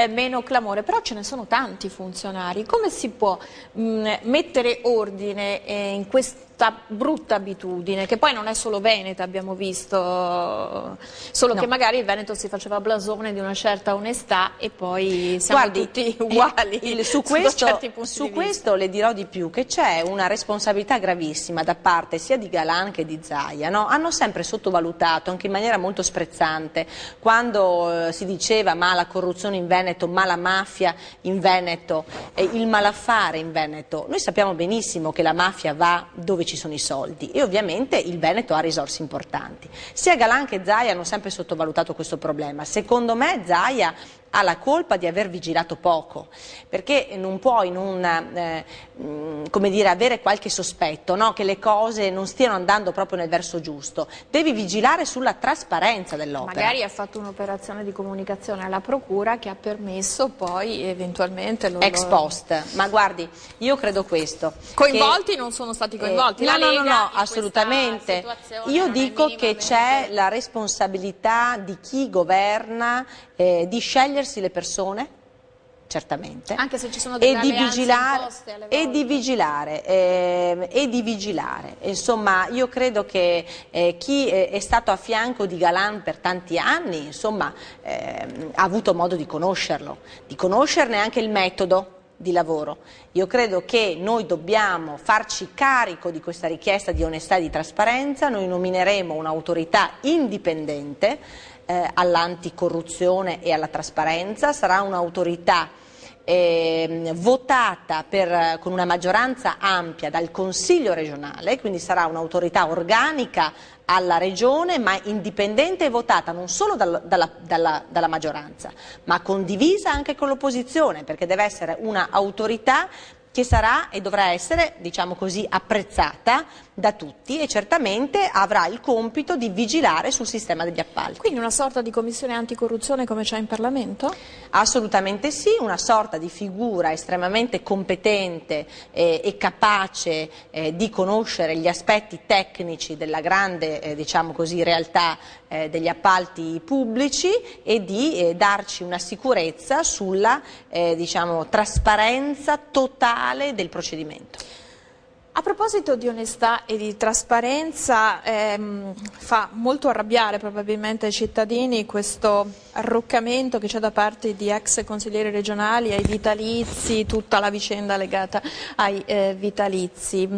meno clamore, però ce ne sono tanti funzionari. Come si può mettere ordine in questa brutta abitudine, che poi non è solo veneta, abbiamo visto, solo che magari il Veneto si faceva blasone di una certa onestà e poi siamo tutti uguali su questo le dirò di più, che c'è una responsabilità gravissima da parte sia di Galan che di Zaia, no? Hanno sempre sottovalutato, anche in maniera molto sprezzante, quando si diceva ma la corruzione in Veneto, ma la mafia in Veneto, il malaffare in Veneto. Noi sappiamo benissimo che la mafia va dove ci sono i soldi e ovviamente il Veneto ha risorse importanti. Sia Galan che Zaia hanno sempre sottovalutato questo problema. Secondo me Zaia ha la colpa di aver vigilato poco, perché non puoi come dire, avere qualche sospetto, no? Che le cose non stiano andando proprio nel verso giusto. Devi vigilare sulla trasparenza dell'opera. Magari ha fatto un'operazione di comunicazione alla procura che ha permesso poi eventualmente ex post, ma guardi, io credo questo. Coinvolti non sono stati coinvolti? No, assolutamente. Io dico che c'è la responsabilità di chi governa di scegliersi le persone, certamente, anche se ci sono delle alleanze imposte alle volte. e di vigilare. Insomma, io credo che chi è stato a fianco di Galan per tanti anni, insomma, ha avuto modo di conoscerlo, di conoscerne anche il metodo di lavoro. Io credo che noi dobbiamo farci carico di questa richiesta di onestà e di trasparenza. Noi nomineremo un'autorità indipendente all'anticorruzione e alla trasparenza, sarà un'autorità votata con una maggioranza ampia dal Consiglio regionale, quindi sarà un'autorità organica alla Regione, ma indipendente e votata non solo dalla maggioranza, ma condivisa anche con l'opposizione, perché deve essere un'autorità che sarà e dovrà essere, diciamo così, apprezzata da tutti e certamente avrà il compito di vigilare sul sistema degli appalti. Quindi una sorta di commissione anticorruzione come c'è in Parlamento? Assolutamente sì, una sorta di figura estremamente competente e capace di conoscere gli aspetti tecnici della grande, diciamo così, realtà degli appalti pubblici e di darci una sicurezza sulla diciamo, trasparenza totale del procedimento. A proposito di onestà e di trasparenza, fa molto arrabbiare probabilmente ai cittadini questo arroccamento che c'è da parte di ex consiglieri regionali ai vitalizi, tutta la vicenda legata ai vitalizi.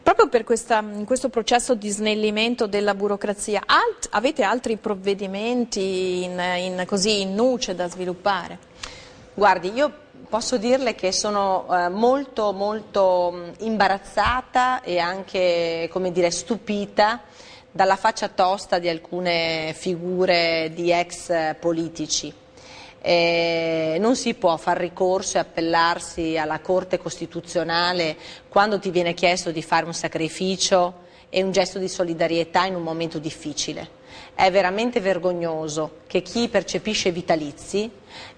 Proprio per questo processo di snellimento della burocrazia, avete altri provvedimenti in nuce da sviluppare? Guardi, io posso dirle che sono molto imbarazzata e anche, come dire, stupita dalla faccia tosta di alcune figure di ex politici. Non si può far ricorso e appellarsi alla Corte Costituzionale quando ti viene chiesto di fare un sacrificio e un gesto di solidarietà in un momento difficile. È veramente vergognoso che chi percepisce vitalizi,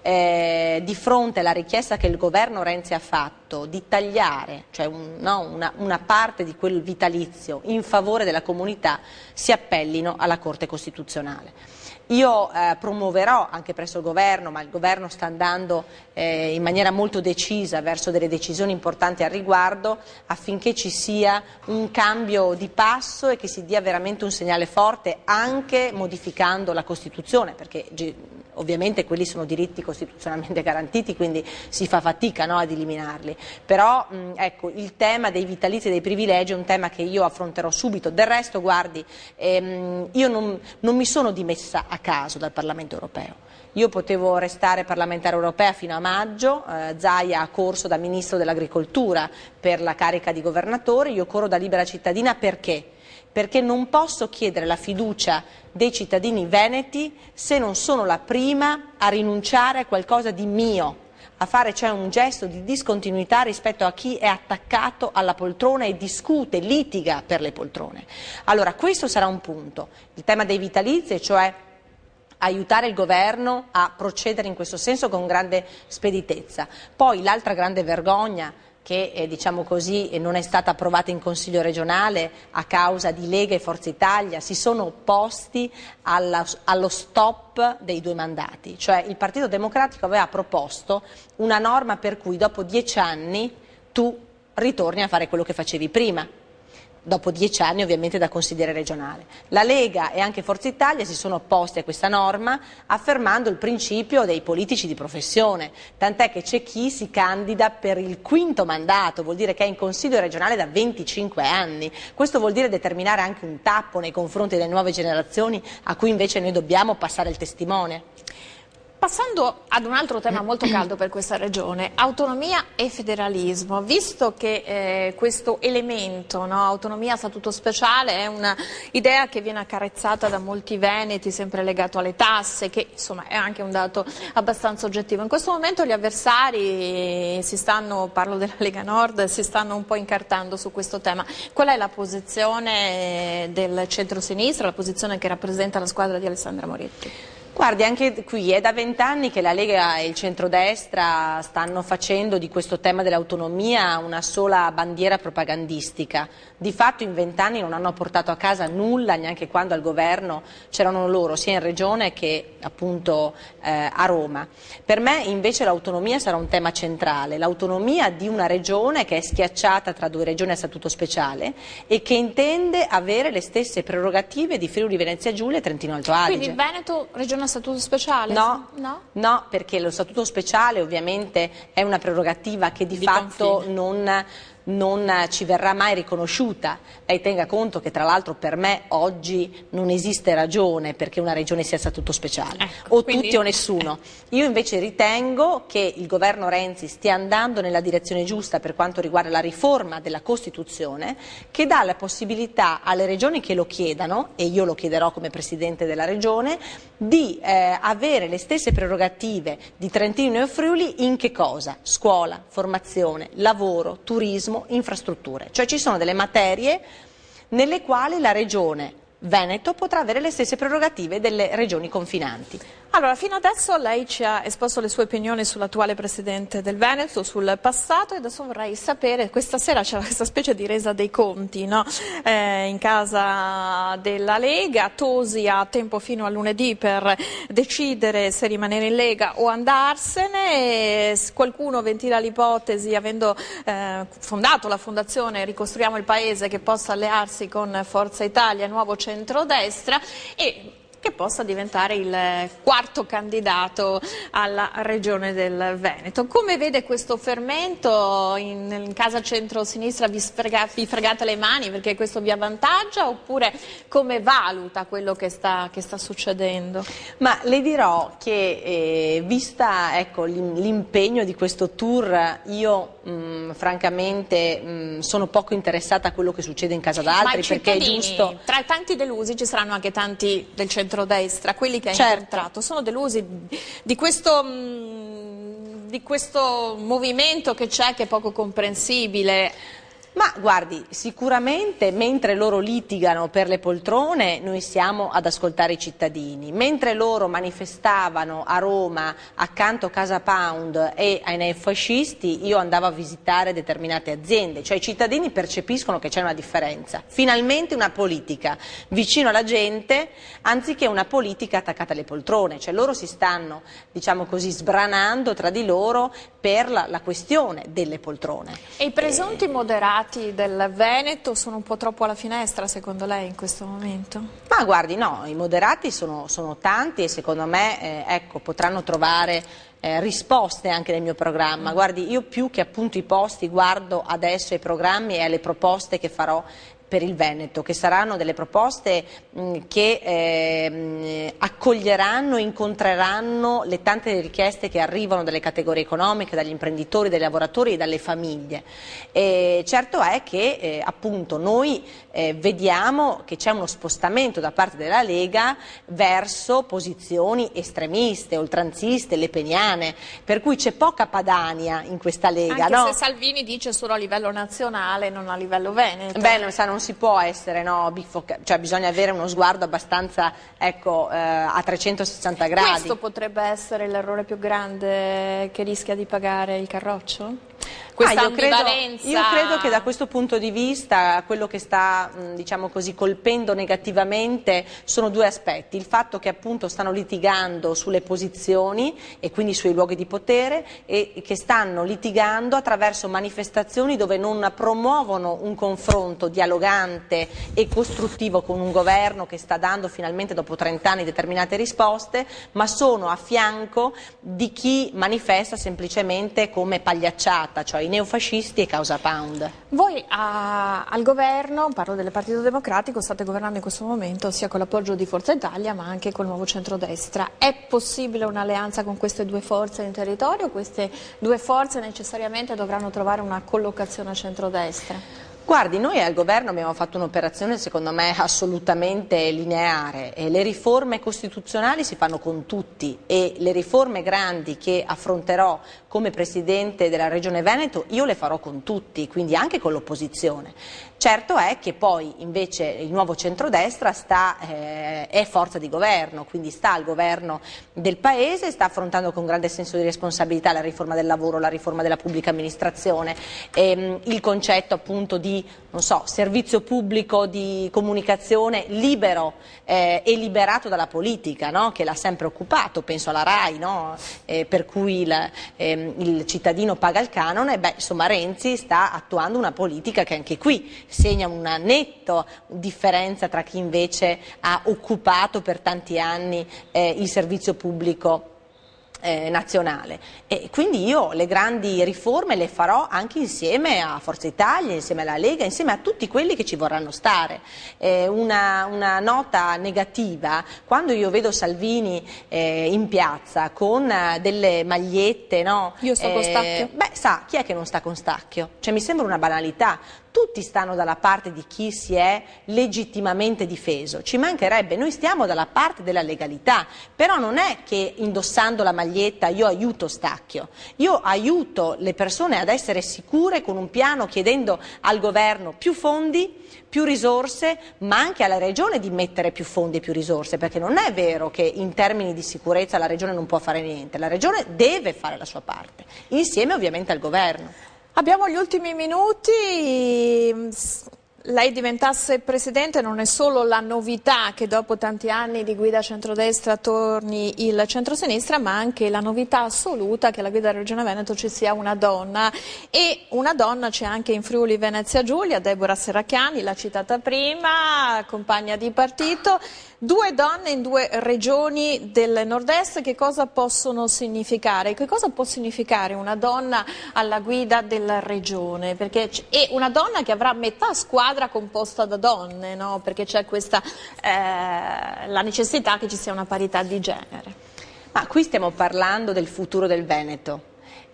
di fronte alla richiesta che il governo Renzi ha fatto di tagliare, cioè una parte di quel vitalizio in favore della comunità, si appellino alla Corte Costituzionale. Io promuoverò anche presso il governo, ma il governo sta andando in maniera molto decisa verso delle decisioni importanti al riguardo, affinché ci sia un cambio di passo e che si dia veramente un segnale forte, anche modificando la Costituzione, perché ovviamente quelli sono diritti costituzionalmente garantiti, quindi si fa fatica, no, ad eliminarli. Però ecco, il tema dei vitalizi e dei privilegi è un tema che io affronterò subito. Del resto, guardi, io non mi sono dimessa a caso dal Parlamento europeo. Io potevo restare parlamentare europea fino a maggio, Zaia ha corso da Ministro dell'Agricoltura per la carica di governatore, io corro da libera cittadina perché? Perché non posso chiedere la fiducia dei cittadini veneti se non sono la prima a rinunciare a qualcosa di mio, a fare cioè un gesto di discontinuità rispetto a chi è attaccato alla poltrona e discute, litiga per le poltrone. Allora questo sarà un punto, il tema dei vitalizi, cioè aiutare il governo a procedere in questo senso con grande speditezza. Poi l'altra grande vergogna che diciamo così, non è stata approvata in Consiglio regionale a causa di Lega e Forza Italia, si sono opposti allo stop dei 2 mandati, cioè il Partito Democratico aveva proposto una norma per cui dopo 10 anni tu ritorni a fare quello che facevi prima. Dopo 10 anni ovviamente da consigliere regionale. La Lega e anche Forza Italia si sono opposti a questa norma affermando il principio dei politici di professione, tant'è che c'è chi si candida per il 5º mandato, vuol dire che è in consiglio regionale da 25 anni, questo vuol dire determinare anche un tappo nei confronti delle nuove generazioni a cui invece noi dobbiamo passare il testimone. Passando ad un altro tema molto caldo per questa regione, autonomia e federalismo, visto che questo elemento, no, autonomia, statuto speciale, è un'idea che viene accarezzata da molti veneti, sempre legato alle tasse, che insomma è anche un dato abbastanza oggettivo. In questo momento gli avversari parlo della Lega Nord, si stanno un po' incartando su questo tema. Qual è la posizione del centro-sinistra, la posizione che rappresenta la squadra di Alessandra Moretti? Guardi, anche qui è da 20 anni che la Lega e il centrodestra stanno facendo di questo tema dell'autonomia una sola bandiera propagandistica. Di fatto in 20 anni non hanno portato a casa nulla, neanche quando al governo c'erano loro, sia in Regione che appunto a Roma. Per me invece l'autonomia sarà un tema centrale, l'autonomia di una regione che è schiacciata tra 2 regioni a statuto speciale e che intende avere le stesse prerogative di Friuli Venezia Giulia e Trentino Alto Adige. Quindi Veneto, regione a statuto speciale? No, perché lo statuto speciale ovviamente è una prerogativa che di fatto non ci verrà mai riconosciuta. Lei tenga conto che tra l'altro per me oggi non esiste ragione perché una regione sia a statuto speciale, o quindi tutti o nessuno. Io invece ritengo che il governo Renzi stia andando nella direzione giusta per quanto riguarda la riforma della Costituzione, che dà la possibilità alle regioni che lo chiedano, e io lo chiederò come Presidente della Regione, di avere le stesse prerogative di Trentino e Friuli in che cosa? Scuola, formazione, lavoro, turismo, infrastrutture, cioè ci sono delle materie nelle quali la regione Veneto potrà avere le stesse prerogative delle regioni confinanti. Allora, fino adesso lei ci ha esposto le sue opinioni sull'attuale Presidente del Veneto, sul passato, e adesso vorrei sapere, questa sera c'era questa specie di resa dei conti, no? In casa della Lega, Tosi ha tempo fino a lunedì per decidere se rimanere in Lega o andarsene, qualcuno ventila l'ipotesi, avendo fondato la fondazione Ricostruiamo il Paese, che possa allearsi con Forza Italia, Nuovo Centrodestra, e che possa diventare il quarto candidato alla regione del Veneto. Come vede questo fermento? In casa centro-sinistra vi fregate le mani perché questo vi avvantaggia, oppure come valuta quello che sta succedendo? Ma le dirò che vista, ecco, l'impegno di questo tour, io francamente sono poco interessata a quello che succede in casa d'altri, perché è giusto. Tra i tanti delusi ci saranno anche tanti del centrodestra, quelli che ha incontrato, sono delusi di questo movimento che c'è, che è poco comprensibile. Ma guardi, sicuramente mentre loro litigano per le poltrone noi siamo ad ascoltare i cittadini, mentre loro manifestavano a Roma accanto a Casa Pound e ai neofascisti io andavo a visitare determinate aziende, cioè i cittadini percepiscono che c'è una differenza, finalmente una politica vicino alla gente anziché una politica attaccata alle poltrone, cioè loro si stanno, diciamo così, sbranando tra di loro per la questione delle poltrone. E i presunti moderati del Veneto sono un po' troppo alla finestra, secondo lei, in questo momento? Ma guardi, no, i moderati sono tanti e secondo me ecco, potranno trovare risposte anche nel mio programma. Guardi, io più che appunto i posti guardo adesso ai programmi e alle proposte che farò per il Veneto, che saranno delle proposte che accoglieranno, incontreranno le tante richieste che arrivano dalle categorie economiche, dagli imprenditori, dai lavoratori e dalle famiglie. Certo è che appunto noi vediamo che c'è uno spostamento da parte della Lega verso posizioni estremiste, oltranziste, lepeniane, per cui c'è poca Padania in questa Lega. Anche no? se Salvini dice solo a livello nazionale, non a livello veneto. Beh, non si può essere, no, cioè bisogna avere uno sguardo abbastanza, ecco, a 360 gradi. Questo potrebbe essere l'errore più grande che rischia di pagare il Carroccio? Questa ambivalenza. Io credo che da questo punto di vista quello che sta, diciamo così, colpendo negativamente sono due aspetti: il fatto che appunto stanno litigando sulle posizioni e quindi sui luoghi di potere, e che stanno litigando attraverso manifestazioni dove non promuovono un confronto dialogante e costruttivo con un governo che sta dando finalmente dopo 30 anni determinate risposte, ma sono a fianco di chi manifesta semplicemente come pagliacciata, cioè i neofascisti e Causa Pound. Voi al governo, parlo del Partito Democratico, state governando in questo momento sia con l'appoggio di Forza Italia ma anche col Nuovo Centrodestra. È possibile un'alleanza con queste due forze in territorio? Queste due forze necessariamente dovranno trovare una collocazione a centrodestra? Guardi, noi al governo abbiamo fatto un'operazione secondo me assolutamente lineare, e le riforme costituzionali si fanno con tutti, e le riforme grandi che affronterò come Presidente della Regione Veneto io le farò con tutti, quindi anche con l'opposizione. Certo è che poi invece il Nuovo Centrodestra è forza di governo, quindi sta al governo del Paese, sta affrontando con grande senso di responsabilità la riforma del lavoro, la riforma della pubblica amministrazione, il concetto appunto di, non so, servizio pubblico di comunicazione libero e liberato dalla politica, no? Che l'ha sempre occupato, penso alla RAI, no? Per cui il cittadino paga il canone. Beh, insomma, Renzi sta attuando una politica che anche qui segna una netta differenza tra chi invece ha occupato per tanti anni il servizio pubblico nazionale, e quindi io le grandi riforme le farò anche insieme a Forza Italia, insieme alla Lega, insieme a tutti quelli che ci vorranno stare. Una nota negativa: quando io vedo Salvini in piazza con delle magliette, no? Io sto con Stacchio? Beh, sa, chi è che non sta con Stacchio? Cioè, mi sembra una banalità. tutti stanno dalla parte di chi si è legittimamente difeso, ci mancherebbe, noi stiamo dalla parte della legalità, però non è che indossando la maglietta io aiuto Stacchio, io aiuto le persone ad essere sicure con un piano, chiedendo al governo più fondi, più risorse, ma anche alla regione di mettere più fondi e più risorse, perché non è vero che in termini di sicurezza la regione non può fare niente, la regione deve fare la sua parte, insieme ovviamente al governo. Abbiamo gli ultimi minuti. Lei diventasse presidente non è solo la novità che dopo tanti anni di guida centrodestra torni il centrosinistra, ma anche la novità assoluta che alla guida della Regione Veneto ci sia una donna, e una donna c'è anche in Friuli Venezia Giulia, Deborah Serracchiani, l'ha citata prima, compagna di partito. Due donne in due regioni del nord-est, che cosa possono significare? Che cosa può significare una donna alla guida della regione? Perché è una donna che avrà metà squadra composta da donne, no? Perché c'è questa la necessità che ci sia una parità di genere. Ma qui stiamo parlando del futuro del Veneto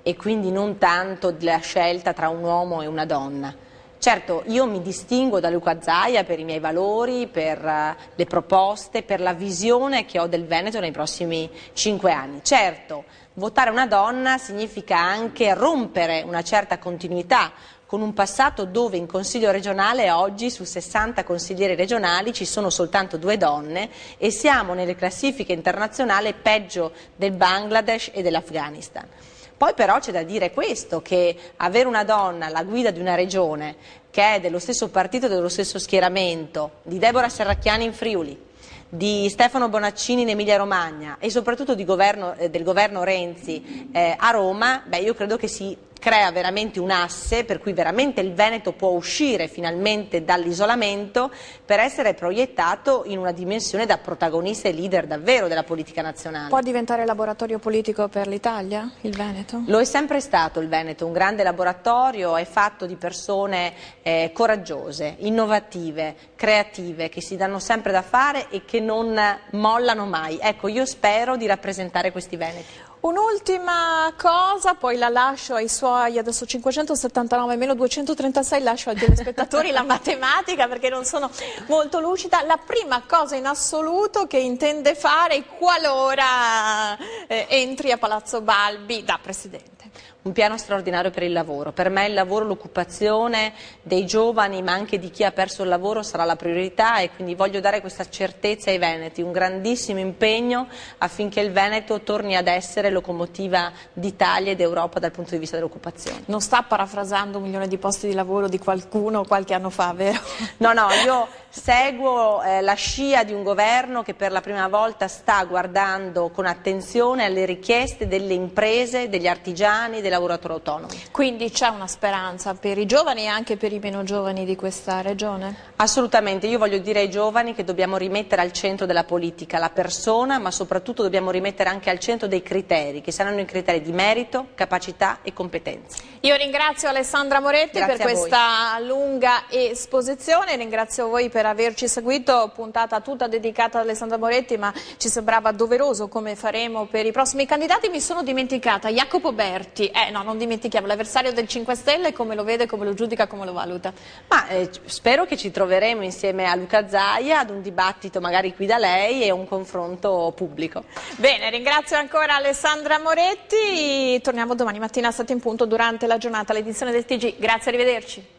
e quindi non tanto della scelta tra un uomo e una donna. Certo, io mi distingo da Luca Zaia per i miei valori, per le proposte, per la visione che ho del Veneto nei prossimi 5 anni. Certo, votare una donna significa anche rompere una certa continuità con un passato dove in Consiglio regionale oggi su 60 consiglieri regionali ci sono soltanto 2 donne e siamo nelle classifiche internazionali peggio del Bangladesh e dell'Afghanistan. Poi però c'è da dire questo, che avere una donna alla guida di una regione che è dello stesso partito, dello stesso schieramento, di Deborah Serracchiani in Friuli, di Stefano Bonaccini in Emilia Romagna e soprattutto del governo Renzi a Roma, beh, io credo che si crea veramente un asse per cui veramente il Veneto può uscire finalmente dall'isolamento per essere proiettato in una dimensione da protagonista e leader davvero della politica nazionale. Può diventare laboratorio politico per l'Italia, il Veneto? Lo è sempre stato il Veneto, un grande laboratorio, è fatto di persone coraggiose, innovative, creative, che si danno sempre da fare e che non mollano mai. Ecco, io spero di rappresentare questi Veneti. Un'ultima cosa, poi la lascio ai suoi, adesso 579 meno 236, lascio ai telespettatori la matematica perché non sono molto lucida. La prima cosa in assoluto che intende fare qualora entri a Palazzo Balbi da Presidente? Un piano straordinario per il lavoro. Per me il lavoro, l'occupazione dei giovani, ma anche di chi ha perso il lavoro sarà la priorità e quindi voglio dare questa certezza ai veneti, un grandissimo impegno affinché il Veneto torni ad essere locomotiva d'Italia e d'Europa dal punto di vista dell'occupazione. Non sta parafrasando 1 milione di posti di lavoro di qualcuno qualche anno fa, vero? No, io seguo la scia di un governo che per la prima volta sta guardando con attenzione alle richieste delle imprese, degli artigiani, dei lavoratori autonomi. Quindi c'è una speranza per i giovani e anche per i meno giovani di questa regione? Assolutamente, io voglio dire ai giovani che dobbiamo rimettere al centro della politica la persona, ma soprattutto dobbiamo rimettere anche al centro dei criteri, che saranno i criteri di merito, capacità e competenze. Io ringrazio Alessandra Moretti per questa lunga esposizione, ringrazio voi per averci seguito, puntata tutta dedicata ad Alessandra Moretti, ma ci sembrava doveroso come faremo per i prossimi candidati. Mi sono dimenticata Jacopo Berti, no, non dimentichiamo, l'avversario del 5 Stelle, come lo vede, come lo giudica, come lo valuta? Ma spero che ci troveremo insieme a Luca Zaia ad un dibattito magari qui da lei e un confronto pubblico. Bene, ringrazio ancora Alessandra Moretti, torniamo domani mattina a 7 in punto durante la giornata, l'edizione del TG. Grazie, arrivederci.